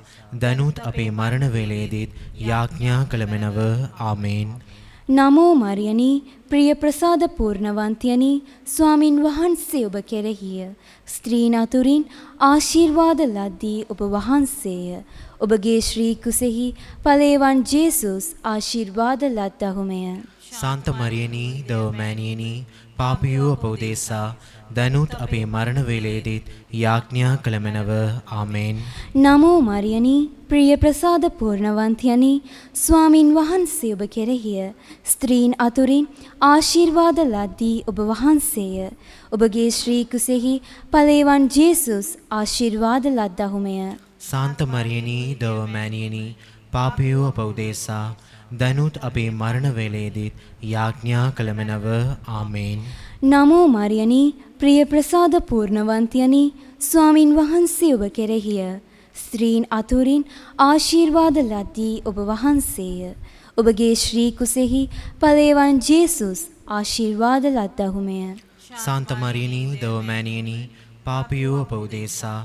දනුත් අපේ මරණ වේලේදීත් යාඥා කළ මැනව. ආමේන්. නමෝ මරියනි ප්‍රිය ප්‍රසාද පූර්ණවන්තියනි ස්වාමින් වහන්සේ ඔබ කෙරෙහිය. ස්ත්‍රීන් අතුරින් ආශිර්වාද ලද්දී ඔබ වහන්සේය. ඔබගේ ශ්‍රී කුසෙහි ඵලයවන් ජේසුස් ආශිර්වාද ලද්දහුමය. සාන්ත මරියනි දව මෑණියනි පාපියෝ අප උදෙසා දනුත් අපේ මරණ වේලේදීත් යාඥා කළ මැනව. ආමේන්. නමෝ මරියනි ප්‍රිය ප්‍රසාද පූර්ණවන්තියනි ස්වාමින් වහන්සේ ඔබ කෙරෙහිය. ස්ත්‍රීන් අතුරින් ආශිර්වාද ලද්දී ඔබ වහන්සේය. ඔබගේ ශ්‍රී කුසෙහි ඵලයවන් ජේසුස් ආශිර්වාද ලද්දහුමය. සාන්ත මරියනි දව මෑණියනි පාපියෝ අප උදෙසා දනුත් අපේ මරණ වේලේදීත් යාඥා කළ මැනව. ආමේන්. නමෝ මරියනි ප්‍රිය ප්‍රසාද පූර්ණවන්තියනි ස්වාමින් වහන්සේ ඔබ කෙරෙහිය. ස්ත්‍රීන් අතුරින් ආශිර්වාද ලද්දී ඔබ වහන්සේය. ඔබගේ ශ්‍රී කුසෙහි ඵලයවන් ජේසුස් ආශිර්වාද ලද්දහුමය. සාන්ත මරියනි දව මෑණියනි පාපියෝ අප උදෙසා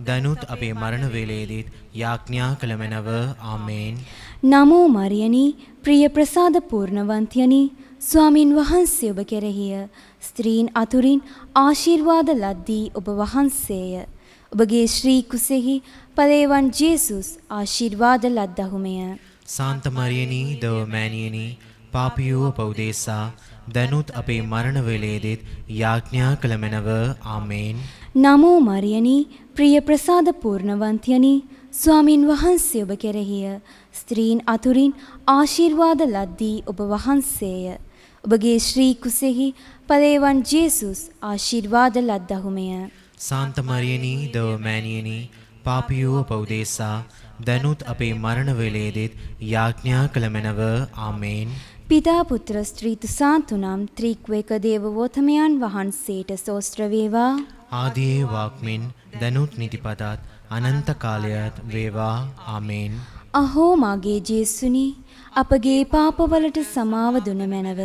දනුත් අපේ මරණ වේලේදීත් යාඥා කළ මැනව. ආමේන්. නමෝ මරියනි ප්‍රිය ප්‍රසාද පූර්ණවන්තියනි ස්වාමින් වහන්සේ ඔබ කෙරෙහිය. ස්ත්‍රීන් අතුරින් ආශිර්වාද ලද්දී ඔබ වහන්සේය. ඔබගේ ශ්‍රී කුසෙහි ඵලයවන් ජේසුස් ආශිර්වාද ලද්දහුමය. සාන්ත මරියනි දව මෑණියනි පාපියෝ අප උදෙසා දනුත් අපේ මරණ වේලේදීත් යාඥා කළ මැනව. ආමේන්. නමෝ මරියනි ප්‍රිය ප්‍රසාද පූර්ණවන්තියනි ස්වාමින් වහන්සේ ඔබ කෙරෙහිය. ස්ත්‍රීන් අතුරින් ආශිර්වාද ලද්දී ඔබ වහන්සේය. ඔබගේ ශ්‍රී කුසෙහි ඵලයවන් ජේසුස් ආශිර්වාද ලද්දහුමය. සාන්ත මරියනි දව මෑණියනි පාපියෝ අප උදෙසා දනුත් අපේ මරණ වේලේදීත් යාඥා කළ මැනව. ආමේන්. පිතා පුත්‍ර ස්ත්‍රීතු සාන්තුනම් ත්‍රික්වේක දේවවෝතමයන් වහන්සේට සෝස්ත්‍ර වේවා. ආදියේ වාක්මින් දනුත් නිතිපතත් අනන්ත කාලයත් වේවා. ආමේන්. අහෝ මාගේ ජේසුනි අපගේ පාපවලට සමාව දුන මැනව.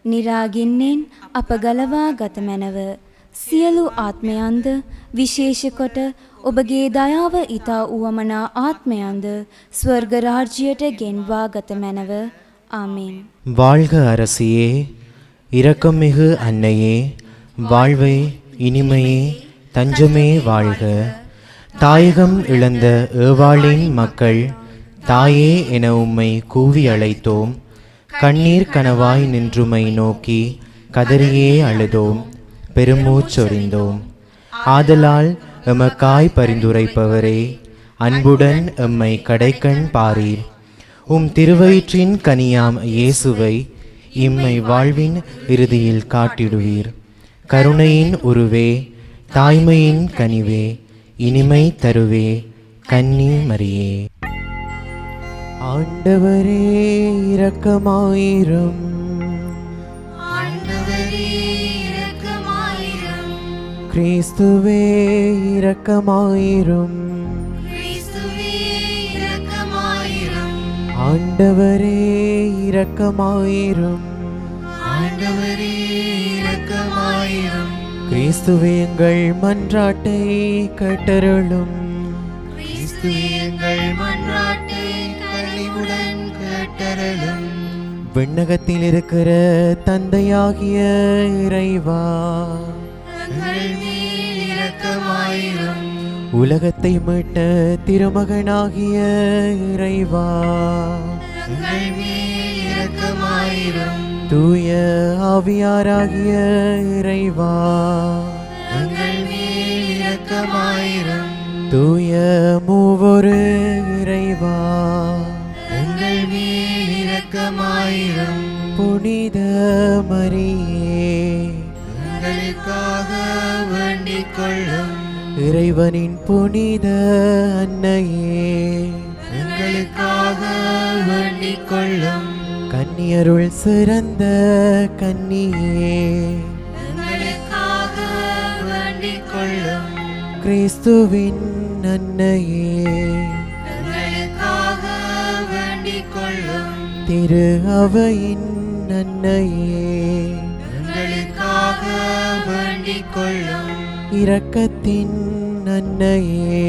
නිරාගින්නෙන් අප ගලවා ගත මැනව. සියලු ආත්මයන්ද විශේෂ කොට ඔබගේ දයාව ඊතා උවමනා ආත්මයන්ද ස්වර්ග රාජ්‍යයට ගෙන්වා ගත මැනව. ஆமென். வாழ்க அரசியே, இரக்கமிகு அன்னையே, வாழ்வே இனிமையே, தஞ்சமே வாழ்க. தாயகம் இழந்த ஏவாளின் மக்கள் தாயே என உம்மை கூவி அழைத்தோம். கண்ணீர் கனவாய் நின்றுமை நோக்கி கதறியே அழுதோம், பெருமூச்சொறிந்தோம். ஆதலால் எமக்காய் பரிந்துரைப்பவரே, அன்புடன் எம்மை கடைக்கண் பாரீர். உம் திருவயிற்றின் கனியாம் இயேசுவை இம்மை வாழ்வின் இறுதியில் காட்டிடுவீர். கருணையின் உருவே, தாய்மையின் கனிவே, இனிமை தருவே, கன்னி மரியே. ஆண்டவரே இரக்கமாயிரும். கிறிஸ்துவே இரக்கமாயிரும். ஆண்டவரே இரக்கமாயிரும். கிறிஸ்துவே எங்கள் மன்றாட்டை கேட்டருளும். விண்ணகத்தில் இருக்கிற தந்தையாகிய இறைவா, உலகத்தை மீட்ட திருமகனாகிய இறைவா, தூய ஆவியாராகிய இறைவா எங்கள் மேல் இரக்கமாயிரும். தூய மூவொரு இறைவா எங்கள் மேல் இரக்கமாயிரும். புனித மரியே எங்களுக்காக வேண்டிக் கொள்ளும். இறைவனின் புனித அன்னையே எங்களுக்காக வேண்டிக் கொள்ளும். கன்னியருள் சிறந்த கன்னியே எங்களுக்காக வேண்டிக் கொள்ளும். கிறிஸ்துவின் அன்னையே எங்களுக்காக வேண்டிக் கொள்ளும். திரு அவையின் அன்னையே எங்களுக்காக வேண்டிக் கொள்ளும். இரக்கத்தின் அன்னையே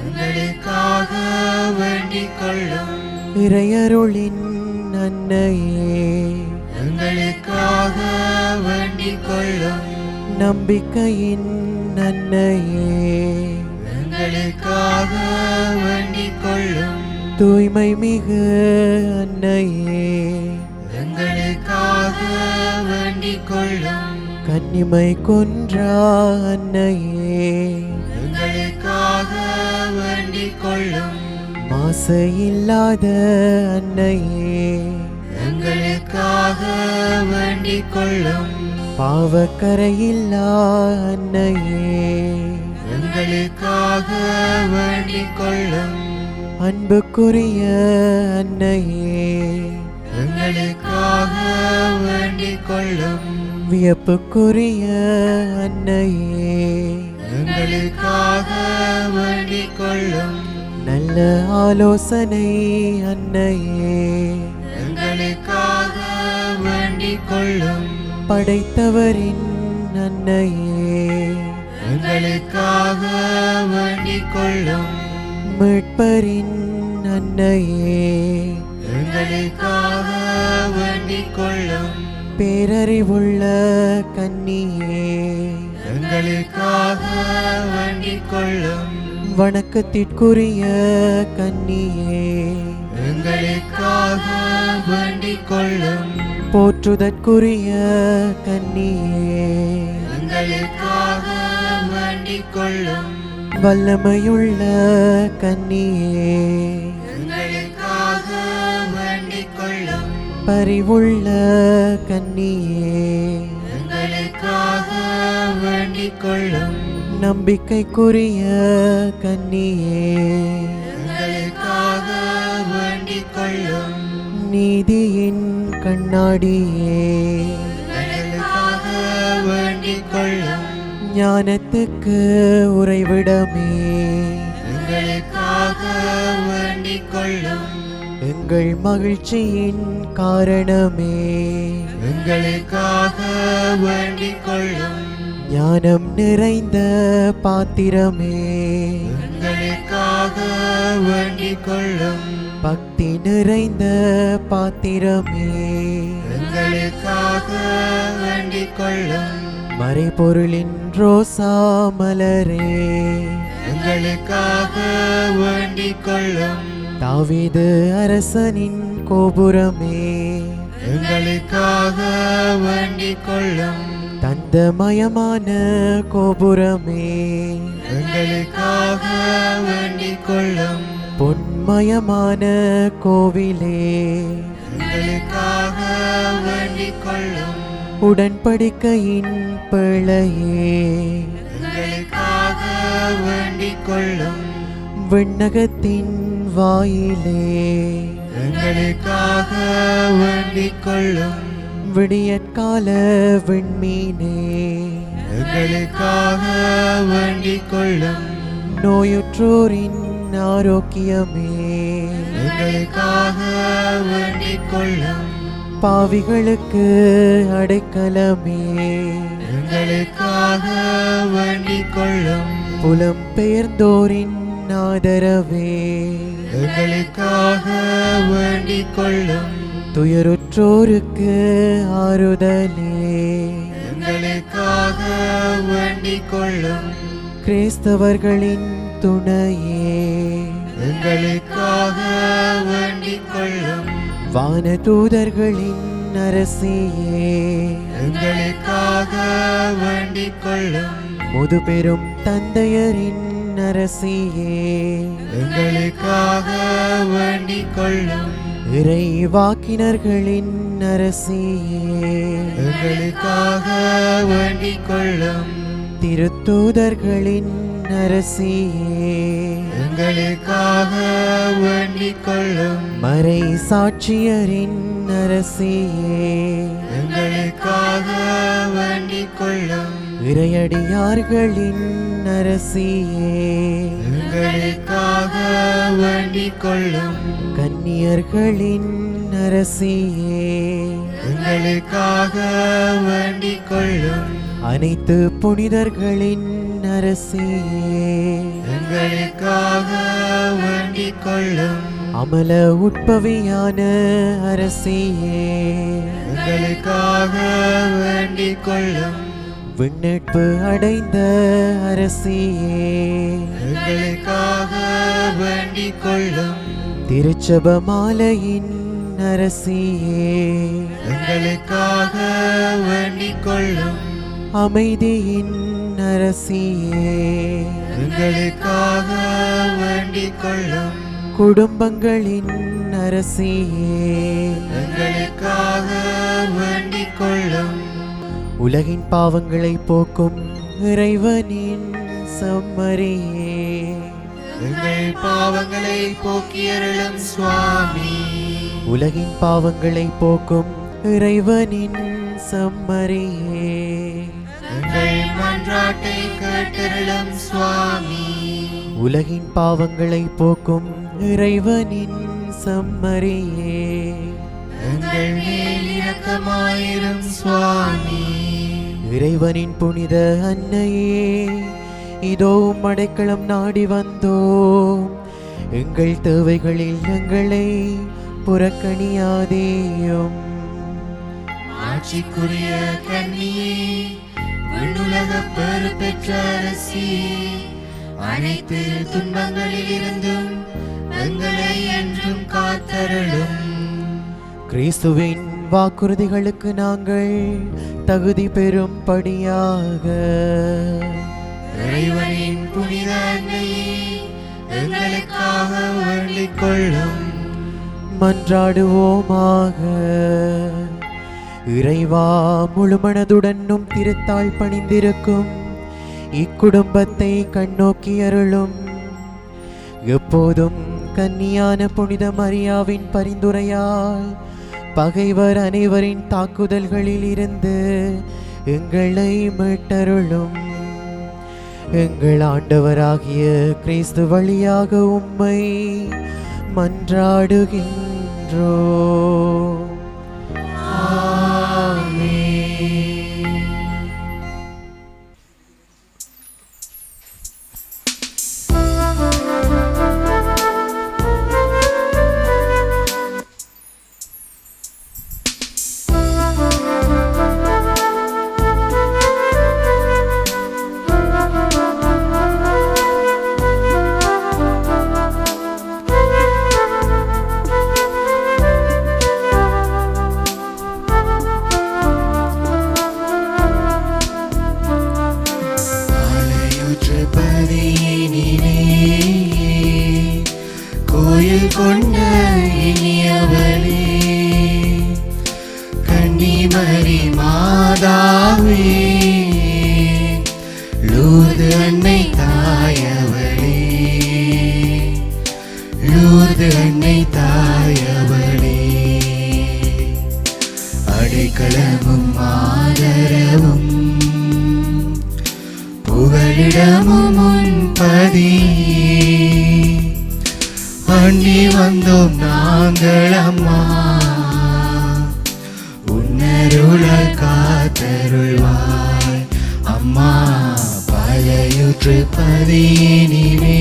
எங்களுக்காக வேண்டிக் கொள்ளும். இறையருளின் அன்னையே எங்களுக்காக வேண்டிக் கொள்ளும். நம்பிக்கையின் அன்னையே எங்களுக்காக வேண்டிக் கொள்ளும். தூய்மை மிகு அன்னையே எங்களுக்காக வேண்டிக் கொள்ளும். கன்னிமை குன்றா அன்னையே எங்களுக்காக வேண்டிக் கொள்ளும். மாசு இல்லாத அன்னையே எங்களுக்காக வேண்டிக் கொள்ளும். பாவக்கரையில்லா அன்னையே எங்களுக்காக வேண்டிக் கொள்ளும். அன்புக்குரிய அன்னையே எங்களுக்காக வேண்டிக் கொள்ளும். வியப்புக்குரிய அன்னையே எங்களுக்காக வேண்டிக் கொள்ளும். நல்ல ஆலோசனை அன்னையே எங்களுக்காக வேண்டிக் கொள்ளும். படைத்தவரின் அன்னையே எங்களுக்காக வேண்டிக் கொள்ளும். மீட்பரின் அன்னையே எங்களுக்காக வேண்டிக் கொள்ளும். பேரறிவுள்ள கன்னியே எங்களுக்காக வேண்டிக் கொள்ளும். வணக்கத்திற்குரிய கன்னியே எங்களுக்காக வேண்டிக் கொள்ளும். போற்றுதற்குரிய கன்னியே எங்களுக்காக வேண்டிக் கொள்ளும். வல்லமையுள்ள கன்னியே எங்களுக்காக வேண்டிக் கொள்ளும். பரிவுள்ள கன்னியே எங்களுக்காக வேண்டிக் கொள்ளும். நம்பிக்கைக்குரிய கன்னியே எங்களுக்காக வேண்டிக் கொள்ளும். நீதியின் கண்ணாடியே எங்களுக்காக வேண்டிக் கொள்ளும். ஞானத்துக்கு உறைவிடமே எங்களுக்காக வேண்டிக் கொள்ளும். எங்கள் மகிழ்ச்சியின் காரணமே எங்களுக்காக வேண்டிக் கொள்ளும். ஞானம் நிறைந்த பாத்திரமே எங்களுக்காக வேண்டிக் கொள்ளும். பக்தி நிறைந்த பாத்திரமே எங்களுக்காக வேண்டிக் கொள்ளும். மறைபொருளின் ரோசா மலரே எங்களுக்காக வேண்டிக் கொள்ளும். தாவீது அரசனின் கோபுரமே எங்களுக்காக வேண்டிக் கொள்ளும். தந்தமயமான கோபுரமே எங்களுக்காக வேண்டிக் கொள்ளும். பொன்மயமான கோவிலே எங்களுக்காக வேண்டிக் கொள்ளும். உடன்படிக்கையின் பிள்ளையே எங்களுக்காக வேண்டிக் கொள்ளும். விண்ணகத்தின் வாயிலே எங்களுக்காக வேண்டிக் கொள்ளும். விடியற்கால விண்மீனே எங்களுக்காக வேண்டிக் கொள்ளும். நோயுற்றோரின் ஆரோக்கியமே எங்களுக்காக வேண்டிக் கொள்ளும். பாவிகளுக்கு அடைக்கலமே எங்களுக்காக வேண்டிக் கொள்ளும். புலம்பெயர்ந்தோரின் ஆதரவே எங்களுக்காக வேண்டிக் கொள்ளும். துயருற்றோருக்கு ஆறுதலே எங்களுக்காக வேண்டிக் கொள்ளும். கிறிஸ்தவர்களின் துணையே எங்களுக்காக வேண்டிக் கொள்ளும். வானதூதர்களின் அரசியே எங்களுக்காக வேண்டிக் கொள்ளும். முதுபெரும் தந்தையரின் அரசியே எங்களுக்காக வேண்டிக் கொள்ளும். இறைவாக்கினர்களின் அரசியே எங்களுக்காக வேண்டிக் கொள்ளும். திருத்தூதர்களின் அரசியே எங்களுக்காக வேண்டிக் கொள்ளும். மறை சாட்சியரின் அரசியே எங்களுக்காக வேண்டிக் கொள்ளும். இறையடியார்களின் அரசியே எங்களுக்காக வேண்டிக் கொள்ளும். கன்னியர்களின் அரசியே எங்களுக்காக வேண்டிக் கொள்ளும். அனைத்து புனிதர்களின் அரசியே எங்களுக்காக வேண்டிக் கொள்ளும். அமல உட்பவியான அரசியே எங்களுக்காக வேண்டிக் கொள்ளும். விண்ணேற்பு அடைந்த அரசியே எங்களுக்காக வேண்டிக் கொள்ளும். திருச்சபமாலையின் அரசியே எங்களுக்காக வேண்டிக் கொள்ளும். அமைதியின் அரசியே எங்களுக்காக வேண்டிக் கொள்ளும். குடும்பங்களின் அரசியே எங்களுக்காக வேண்டிக் கொள்ளும். உலகின் பாவங்களை போக்கும் இறைவனின் செம்மறியே எங்கள் பாவங்களை போக்கியருளும் சுவாமி. உலகின் பாவங்களை போக்கும் இறைவனின் செம்மறியே எங்கள் மன்றாட்டை கேட்டருளும் சுவாமி. உலகின் பாவங்களை போக்கும் இறைவனின் செம்மறியே எங்கள் மேல் இரக்கமாயிரும் சுவாமி. இறைவனின் புனித அன்னையே இதோ அடைக்கலம் நாடி வந்தோம். எங்கள் தேவைகளில் எங்களை புறக்கணியாதேயும். ஆட்சிக்குரிய கன்னியே, விண்ணுலக பெரு பெற்ற அரசியே, அனைத்து துன்பங்களில் இருந்தும் எங்களை என்றும் காத்தருளும். கிறிஸ்துவின் வாக்குறுதிகளுக்கு நாங்கள் தகுதி பெறும்படியாக இறைவனின் புனித அன்னையே, எங்களுக்காக வேண்டிக் கொள்ளும். மன்றாடுவோமாக. இறைவா, முழுமனதுடனும் திருத்தாள் பணிந்திருக்கும் இக்குடும்பத்தை கண்ணோக்கி அருளும். எப்போதும் கன்னியான புனித மரியாவின் பரிந்துரையால் பகைவர் அனைவரின் தாக்குதல்களில் இருந்து எங்களை மீட்டருளும். எங்கள் ஆண்டவராகிய கிறிஸ்து வழியாக உம்மை மன்றாடுகின்றோம். கோயில் கொண்ட இனியவளே, கன்னிமரி மாதாவே, லூர்து அன்னை தாயவளே, லூர்து அன்னை தாயவளே, அடைக்கலமும் ஆதரவும் புகலிடமும் உன்பதி அண்டி வந்தோம் நாங்கள் அம்மா, உன்னருளால் காத்தருள்வாய் அம்மா, பழையுற்று பதினிலே.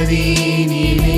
மனதினிலே.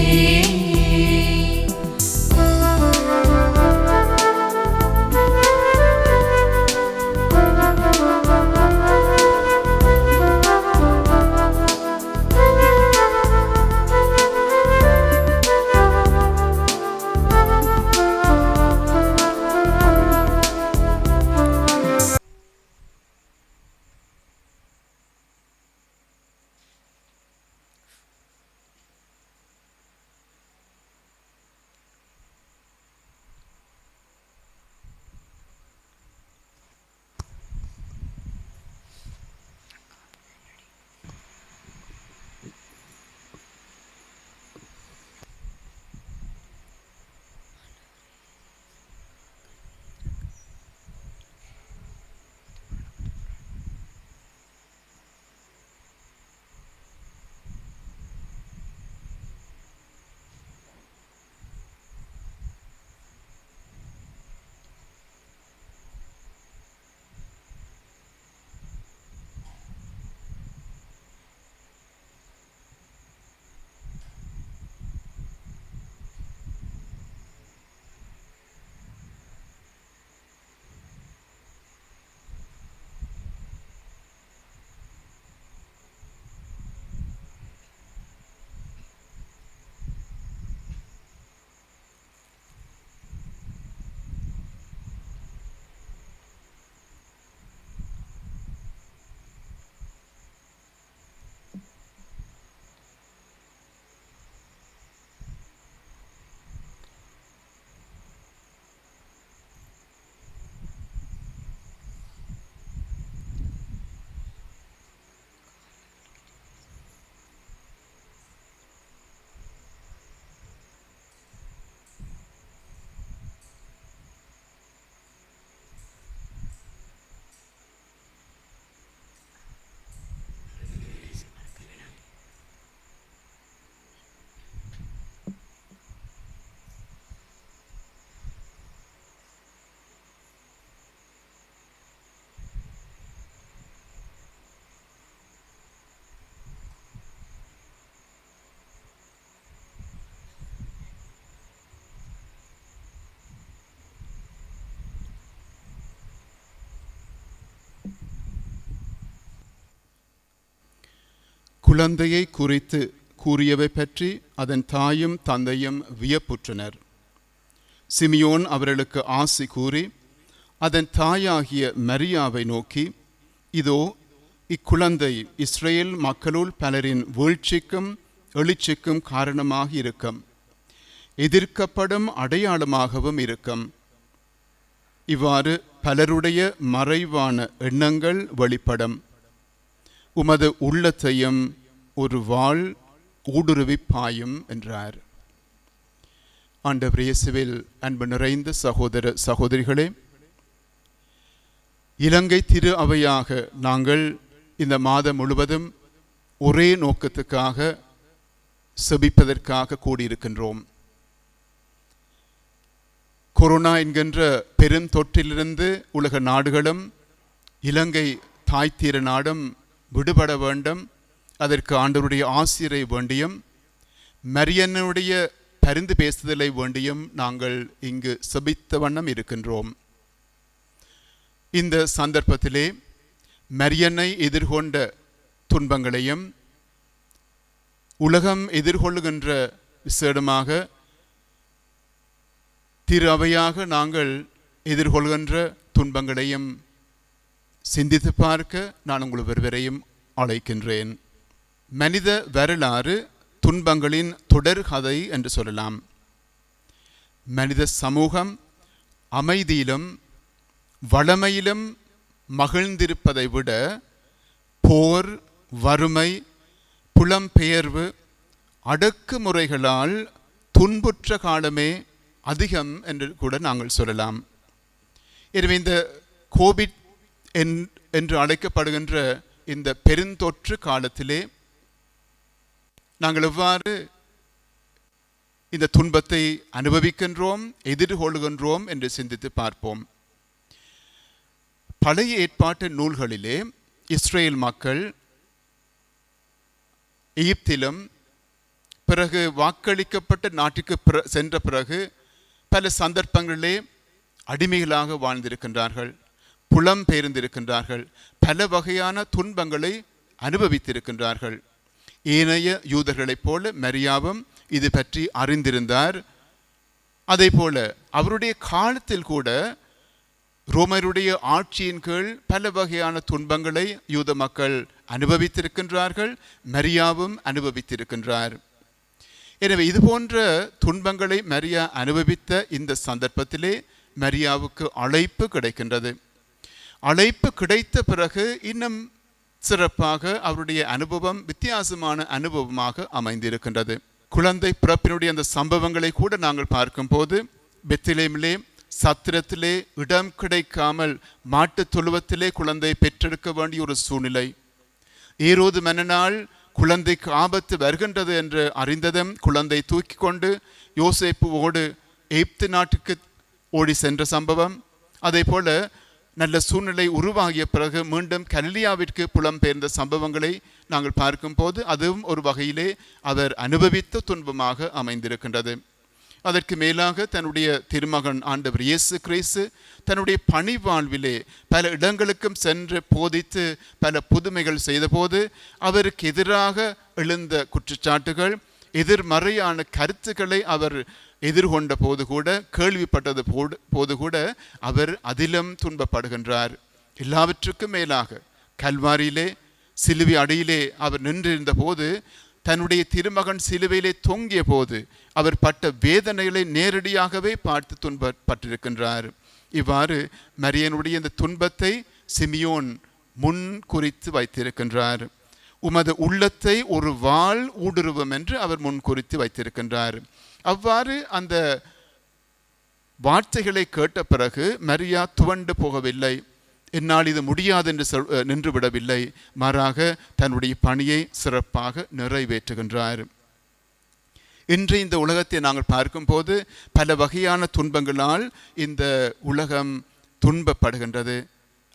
குழந்தையை குறித்து கூறியவை பற்றி அதன் தாயும் தந்தையும் வியப்புற்றனர். சிமியோன் அவர்களுக்கு ஆசி கூறி அதன் தாயாகிய மரியாவை நோக்கி, இதோ இக்குழந்தை இஸ்ரேல் மக்களுள் பலரின் வீழ்ச்சிக்கும் எழுச்சிக்கும் காரணமாக இருக்கும், எதிர்க்கப்படும் அடையாளமாகவும் இருக்கும். இவ்வாறு பலருடைய மறைவான எண்ணங்கள் வெளிப்படும். உமது உள்ளத்தையும் ஒரு வாள் ஊடுருவி பாயும் என்றார். ஆண்டவர் இயேசுவில் அன்பு நிறைந்த சகோதர சகோதரிகளே, இலங்கை திரு அவையாக நாங்கள் இந்த மாதம் முழுவதும் ஒரே நோக்கத்துக்காக செபிப்பதற்காக கூடியிருக்கின்றோம். கொரோனா என்கின்ற பெருந்தொற்றிலிருந்து உலக நாடுகளும் இலங்கை தாய் தீர நாடும் விடுபட வேண்டும். அதற்கு ஆண்டவருடைய ஆசிரை வேண்டியும் மரியனுடைய பரிந்து பேசுதலை வேண்டியும் நாங்கள் இங்கு செபித்த வண்ணம் இருக்கின்றோம். இந்த சந்தர்ப்பத்திலே மரியனை எதிர்கொண்ட துன்பங்களையும் உலகம் எதிர்கொள்ளுகின்ற விசேடமாக திரு அவையாக நாங்கள் எதிர்கொள்கின்ற துன்பங்களையும் சிந்தித்து பார்க்க நான் உங்கள் ஒருவரையும் அழைக்கின்றேன். மனித வரலாறு துன்பங்களின் தொடர்கதை என்று சொல்லலாம். மனித சமூகம் அமைதியிலும் வளமையிலும் மகிழ்ந்திருப்பதை விட போர், வறுமை, புலம்பெயர்வு, அடக்குமுறைகளால் துன்புற்ற காலமே அதிகம் என்று கூட நாங்கள் சொல்லலாம். எனவே இந்த கோவிட் என்று அழைக்கப்படுகின்ற இந்த பெருந்தொற்று காலத்திலே நாங்கள் எவ்வாறு இந்த துன்பத்தை அனுபவிக்கின்றோம், எதிர்கொள்கின்றோம் என்று சிந்தித்து பார்ப்போம். பழைய ஏற்பாட்டு நூல்களிலே இஸ்ரேல் மக்கள் எகிப்திலும் பிறகு வாக்களிக்கப்பட்ட நாட்டுக்கு சென்ற பிறகு பல சந்தர்ப்பங்களிலே அடிமைகளாக வாழ்ந்திருக்கின்றார்கள், புலம்பெயர்ந்திருக்கின்றார்கள், பல வகையான துன்பங்களை அனுபவித்திருக்கின்றார்கள். ஏனைய யூதர்களைப் போல மரியாவும் இது பற்றி அறிந்திருந்தார். அதே போல அவருடைய காலத்தில் கூட ரோமருடைய ஆட்சியின் கீழ் பல வகையான துன்பங்களை யூத மக்கள் அனுபவித்திருக்கின்றார்கள், மரியாவும் அனுபவித்திருக்கின்றார். எனவே இது போன்ற துன்பங்களை மரியா அனுபவித்த இந்த சந்தர்ப்பத்திலே மரியாவுக்கு அழைப்பு கிடைக்கின்றது. அழைப்பு கிடைத்த பிறகு இன்னும் சிறப்பாக அவருடைய அனுபவம் வித்தியாசமான அனுபவமாக அமைந்திருக்கின்றது. குழந்தை பிறப்பினுடைய அந்த சம்பவங்களை கூட நாங்கள் பார்க்கும்போது பெத்லகேமிலே சத்திரத்திலே இடம் கிடைக்காமல் மாட்டுத் தொழுவத்திலே குழந்தை பெற்றெடுக்க வேண்டிய ஒரு சூழ்நிலை. ஏரோது மன்னனால் குழந்தைக்கு ஆபத்து வருகின்றது என்று அறிந்ததும் குழந்தை தூக்கி கொண்டு யோசேப்புவோடு எகிப்து நாட்டுக்கு ஓடி சென்ற சம்பவம். அதே போல நல்ல சூழ்நிலை உருவாகிய பிறகு மீண்டும் கலிலியாவிற்கு புலம்பெயர்ந்த சம்பவங்களை நாங்கள் பார்க்கும்போது அதுவும் ஒரு வகையிலே அவர் அனுபவித்த துன்பமாக அமைந்திருக்கின்றது. அதற்கு மேலாக தன்னுடைய திருமகன் ஆண்டவர் இயேசு கிறிஸ்து தன்னுடைய பணி வாழ்விலே பல இடங்களுக்கும் சென்று போதித்து பல புதுமைகள் செய்தபோது அவருக்கு எதிராக எழுந்த குற்றச்சாட்டுகள், எதிர்மறையான கருத்துக்களை அவர் எதிர்கொண்ட போது கூட, கேள்விப்பட்டது போது கூட அவர் அதிலும் துன்பப்படுகின்றார். எல்லாவற்றுக்கும் மேலாக கல்வாரியிலே சிலுவை அடியிலே அவர் நின்றிருந்த போது, தன்னுடைய திருமகன் சிலுவையிலே தொங்கிய போது அவர் பட்ட வேதனைகளை நேரடியாகவே பார்த்து துன்பப்பட்டிருக்கின்றார். இவ்வாறு மரியனுடைய இந்த துன்பத்தை சிமியோன் முன் குறித்து வைத்திருக்கின்றார். உமது உள்ளத்தை ஒரு வாள் ஊடுருவும் என்று அவர் முன் குறித்து வைத்திருக்கின்றார். அவ்வாறு அந்த வார்த்தைகளை கேட்ட பிறகு மரியா துவண்டு போகவில்லை, என்னால் இது முடியாது என்று நின்று விடவில்லை. மாறாக தன்னுடைய பணியை சிறப்பாக நிறைவேற்றுகின்றார். இன்று இந்த உலகத்தை நாங்கள் பார்க்கும்போது பல வகையான துன்பங்களால் இந்த உலகம் துன்பப்படுகின்றது,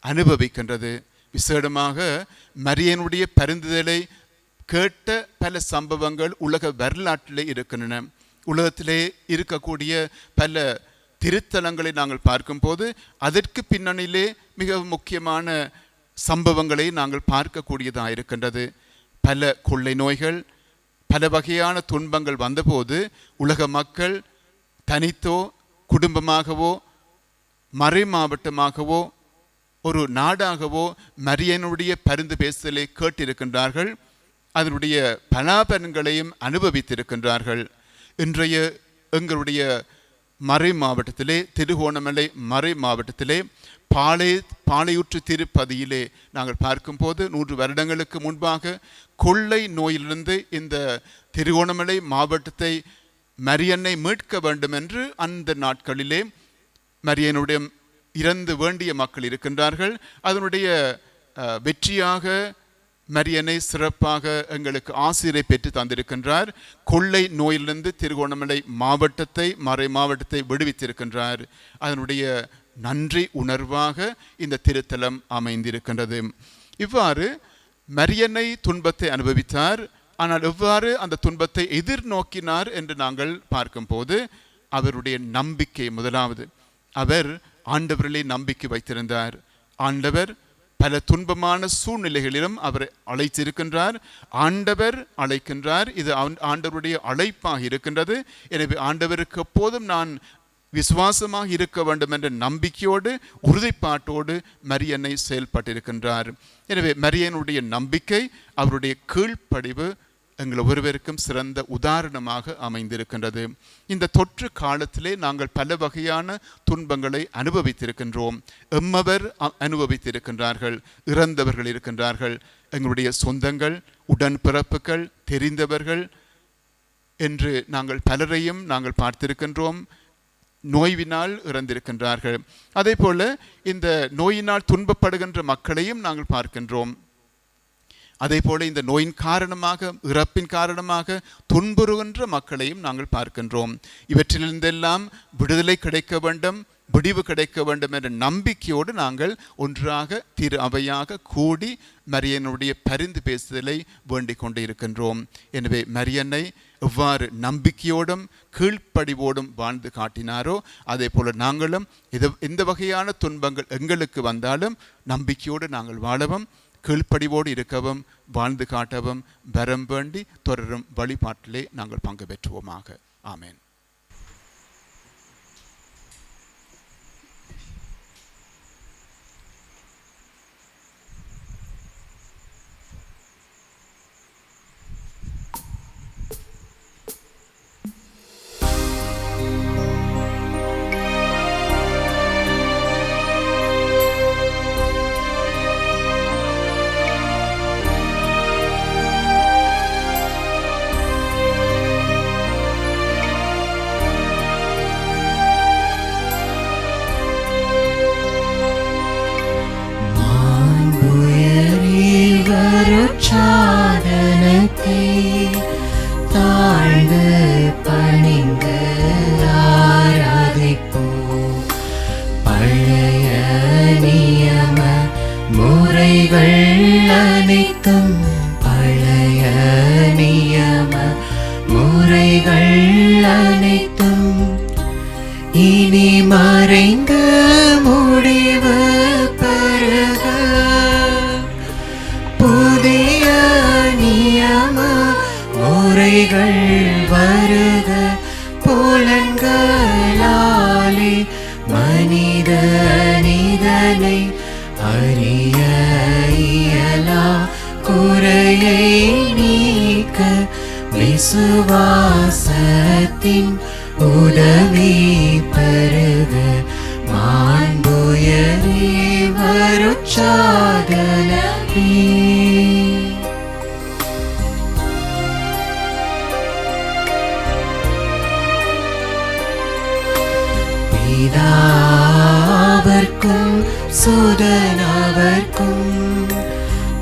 அனுபவிக்கின்றது. விசேடமாக மரியனுடைய பரிந்துதலை கேட்ட பல சம்பவங்கள் உலக வரலாற்றிலே இருக்கின்றன. உலகத்திலே இருக்கக்கூடிய பல திருத்தலங்களை நாங்கள் பார்க்கும்போது அதற்கு பின்னணியிலே மிக முக்கியமான சம்பவங்களை நாங்கள் பார்க்கக்கூடியதாக இருக்கின்றது. பல கொள்ளை நோய்கள், பல வகையான துன்பங்கள் வந்தபோது உலக மக்கள் தனித்தோ குடும்பமாகவோ மறை மாவட்டமாகவோ ஒரு நாடாகவோ மரியனுடைய பரிந்து பேசுதலை கேட்டிருக்கின்றார்கள். அதனுடைய பலாபலன்களையும் அனுபவித்திருக்கின்றார்கள். இன்றைய எங்களுடைய மறை மாவட்டத்திலே, திருகோணமலை மறை மாவட்டத்திலே பாளையூற்று திருப்பதியிலே நாங்கள் பார்க்கும்போது 100 வருடங்களுக்கு முன்பாக கொள்ளை நோயிலிருந்து இந்த திருகோணமலை மாவட்டத்தை மரியனை மீட்க வேண்டும் என்று அந்த நாட்களிலே மரியனுடைய இறந்து வேண்டிய மக்கள் இருக்கின்றார்கள். அதனுடைய வெற்றியாக மரியனை சிறப்பாக எங்களுக்கு ஆசிரியரை பெற்று தந்திருக்கின்றார். கொள்ளை நோயிலிருந்து திருகோணமலை மாவட்டத்தை, மறை மாவட்டத்தை விடுவித்திருக்கின்றார். அதனுடைய நன்றி உணர்வாக இந்த திருத்தலம் அமைந்திருக்கின்றது. இவ்வாறு மரியனை துன்பத்தை அனுபவித்தார். ஆனால் எவ்வாறு அந்த துன்பத்தை எதிர்நோக்கினார் என்று நாங்கள் பார்க்கும்போது அவருடைய நம்பிக்கை, முதலாவது அவர் ஆண்டவரிலே நம்பிக்கை வைத்திருந்தார். ஆண்டவர் பல துன்பமான சூழ்நிலைகளிலும் அவரை அழைத்திருக்கின்றார். ஆண்டவர் அழைக்கின்றார். இது ஆண்டவருடைய அழைப்பாக இருக்கின்றது. எனவே ஆண்டவருக்கு எப்போதும் நான் விசுவாசமாக இருக்க வேண்டும் என்ற நம்பிக்கையோடு உறுதிப்பாட்டோடு மரியனை செயல்பட்டிருக்கின்றார். எனவே மரியனுடைய நம்பிக்கை, அவருடைய கீழ்ப்படிவு எங்கள் ஒருவருக்கும் சிறந்த உதாரணமாக அமைந்திருக்கின்றது. இந்த தொற்று காலத்திலே நாங்கள் பல வகையான துன்பங்களை அனுபவித்திருக்கின்றோம். எம்மவர் அனுபவித்திருக்கின்றார்கள், இறந்தவர்கள் இருக்கின்றார்கள், எங்களுடைய சொந்தங்கள், உடன்பிறப்புகள், தெரிந்தவர்கள் என்று நாங்கள் பலரையும் நாங்கள் பார்த்திருக்கின்றோம். நோயினால் இறந்திருக்கின்றார்கள். அதே போல இந்த நோயினால் துன்பப்படுகின்ற மக்களையும் நாங்கள் பார்க்கின்றோம். அதே போல இந்த நோயின் காரணமாக, இறப்பின் காரணமாக துன்புறுகின்ற மக்களையும் நாங்கள் பார்க்கின்றோம். இவற்றிலிருந்தெல்லாம் விடுதலை கிடைக்க வேண்டும், விடிவு கிடைக்க வேண்டும் என்ற நம்பிக்கையோடு நாங்கள் ஒன்றாக திரு அவையாக கூடி மரியனுடைய பரிந்து பேசுதலை வேண்டிக் கொண்டு இருக்கின்றோம். எனவே மரியன்னை எவ்வாறு நம்பிக்கையோடும் கீழ்ப்படிவோடும் வாழ்ந்து காட்டினாரோ அதே போல நாங்களும் எந்த வகையான துன்பங்கள் எங்களுக்கு வந்தாலும் நம்பிக்கையோடு நாங்கள் வாழவும் கீழ்ப்படிவோடு இருக்கவும் வாழ்ந்து காட்டவும் வரம் வேண்டி தொடரும் வழிபாட்டிலே நாங்கள் பங்கு பெற்றுவோமாக. ஆமேன். விசுவாசத்தின் உதவி பெருக மாண்புயரே வருட்சாதனமே. பிதாவர்க்கும் சுதனவர்க்கும்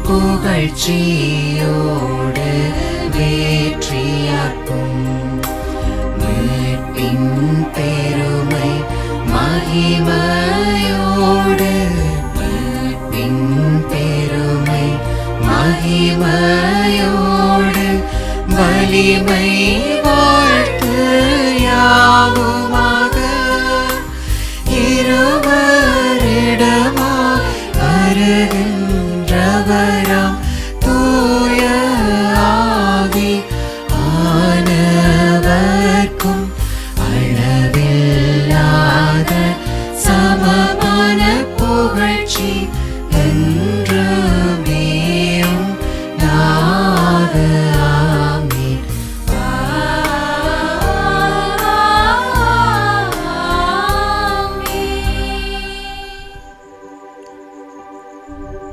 புகழ்ச்சியோடு வேற்றியாக்கும் மீட்பின் பெருமை மகிமையோடு மீட்பின் பெருமை மகிமையோடு வலிமை வாழ்த்து யாவுமாக இருவரிடமா வருகின்றவராம் தூய ஆவி ஆனவர்க்கும் அளவில்லாத சமமான புகழ்ச்சி என்றுமேயும் நாக ஆமீன்.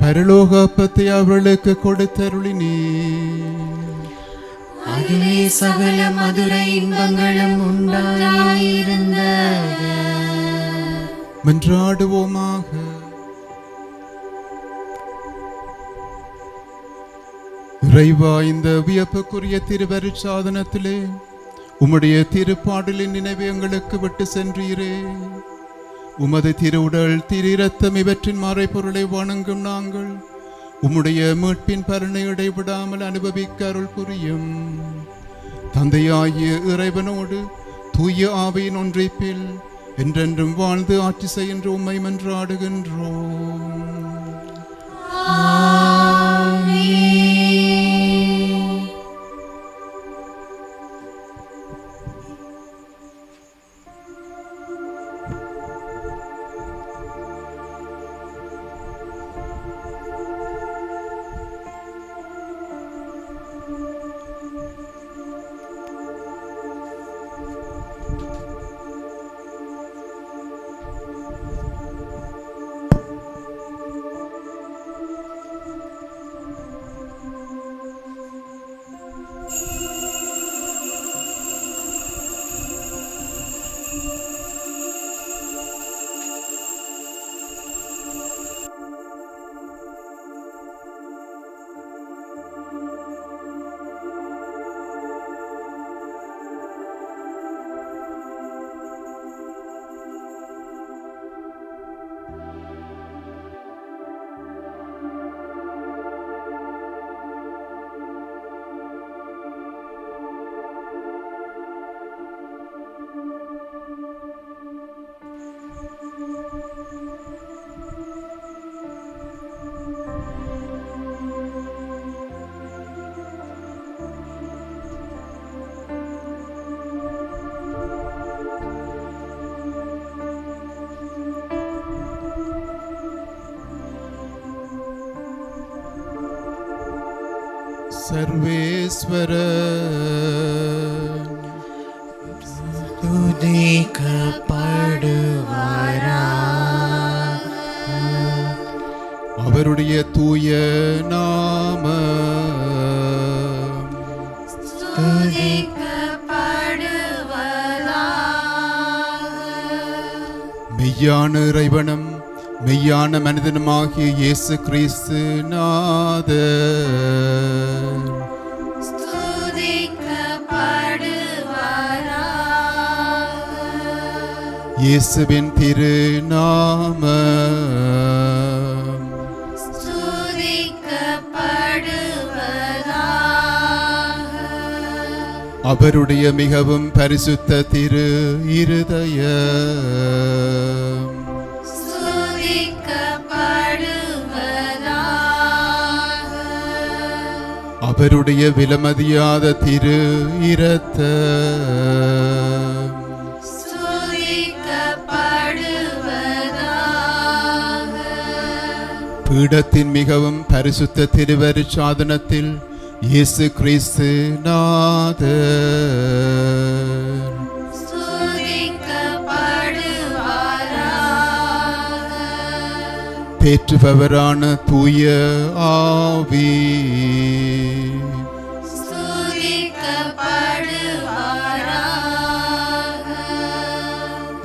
பரலோக அப்பத்தை அவர்களுக்கு கொடுத்தருளினீ, அதிலே சகல மதுர இன்பங்களும் உண்டாயிருந்தது. மன்றாடுவோமாக. இறைவா, இந்த வியப்புக்குரிய திருவருட்சாதனத்திலே உம்முடைய திருப்பாடலின் நினைவை எங்களுக்கு விட்டு சென்றீரே. உமது திருவுடல் திரு இரத்தம் இவற்றின் மறைபொருளை வணங்கும் நாங்கள் உம்முடைய மீட்பின் பலனை இடைவிடாமல் அனுபவிக்க அருள் புரியும். தந்தையாகிய இறைவனோடு தூய ஆவியின் ஒன்றிப்பில் என்றென்றும் வாழ்ந்து ஆட்சி செய்கின்ற உம்மை மன்றாடுகின்றோம். சர்வேஸ்வர துதிக்கப்படுவாரா. அவருடைய தூய நாம மெய்யான இறைவனும் மெய்யான மனிதனுமாகிய இயேசு கிறிஸ்து நாதர் இயேசுவின் திருநாம அவருடைய மிகவும் பரிசுத்த திரு இருதய அவருடைய விலமதியாத திரு இரத்த பீடத்தின் மிகவும் பரிசுத்த திருவரு சாதனத்தில் இயேசு கிறிஸ்து நாதர் பேற்றுபவரான தூய ஆவி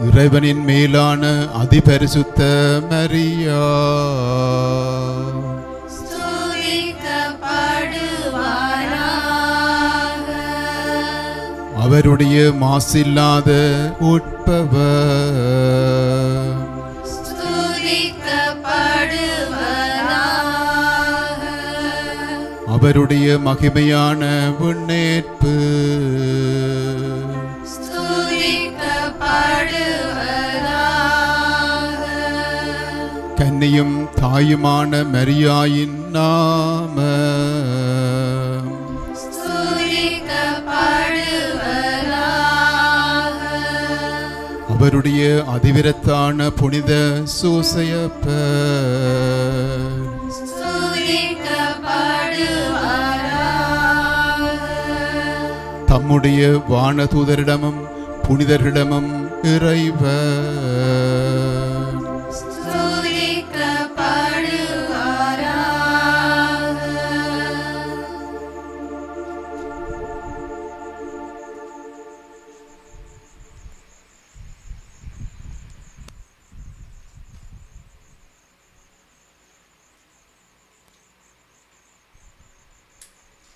இறைவனின் மேலான அதிபரிசுத்த மரியா அவருடைய மாசில்லாத உட்பவர் அவருடைய மகிமையான முன்னேற்பு கன்னியும் தாயுமான மரியாயின் நாம அவருடைய அதிவிரத்தான புனித சூசையப்பர் தம்முடைய வானதூதரிடமும் புனிதரிடமும் இறைவர்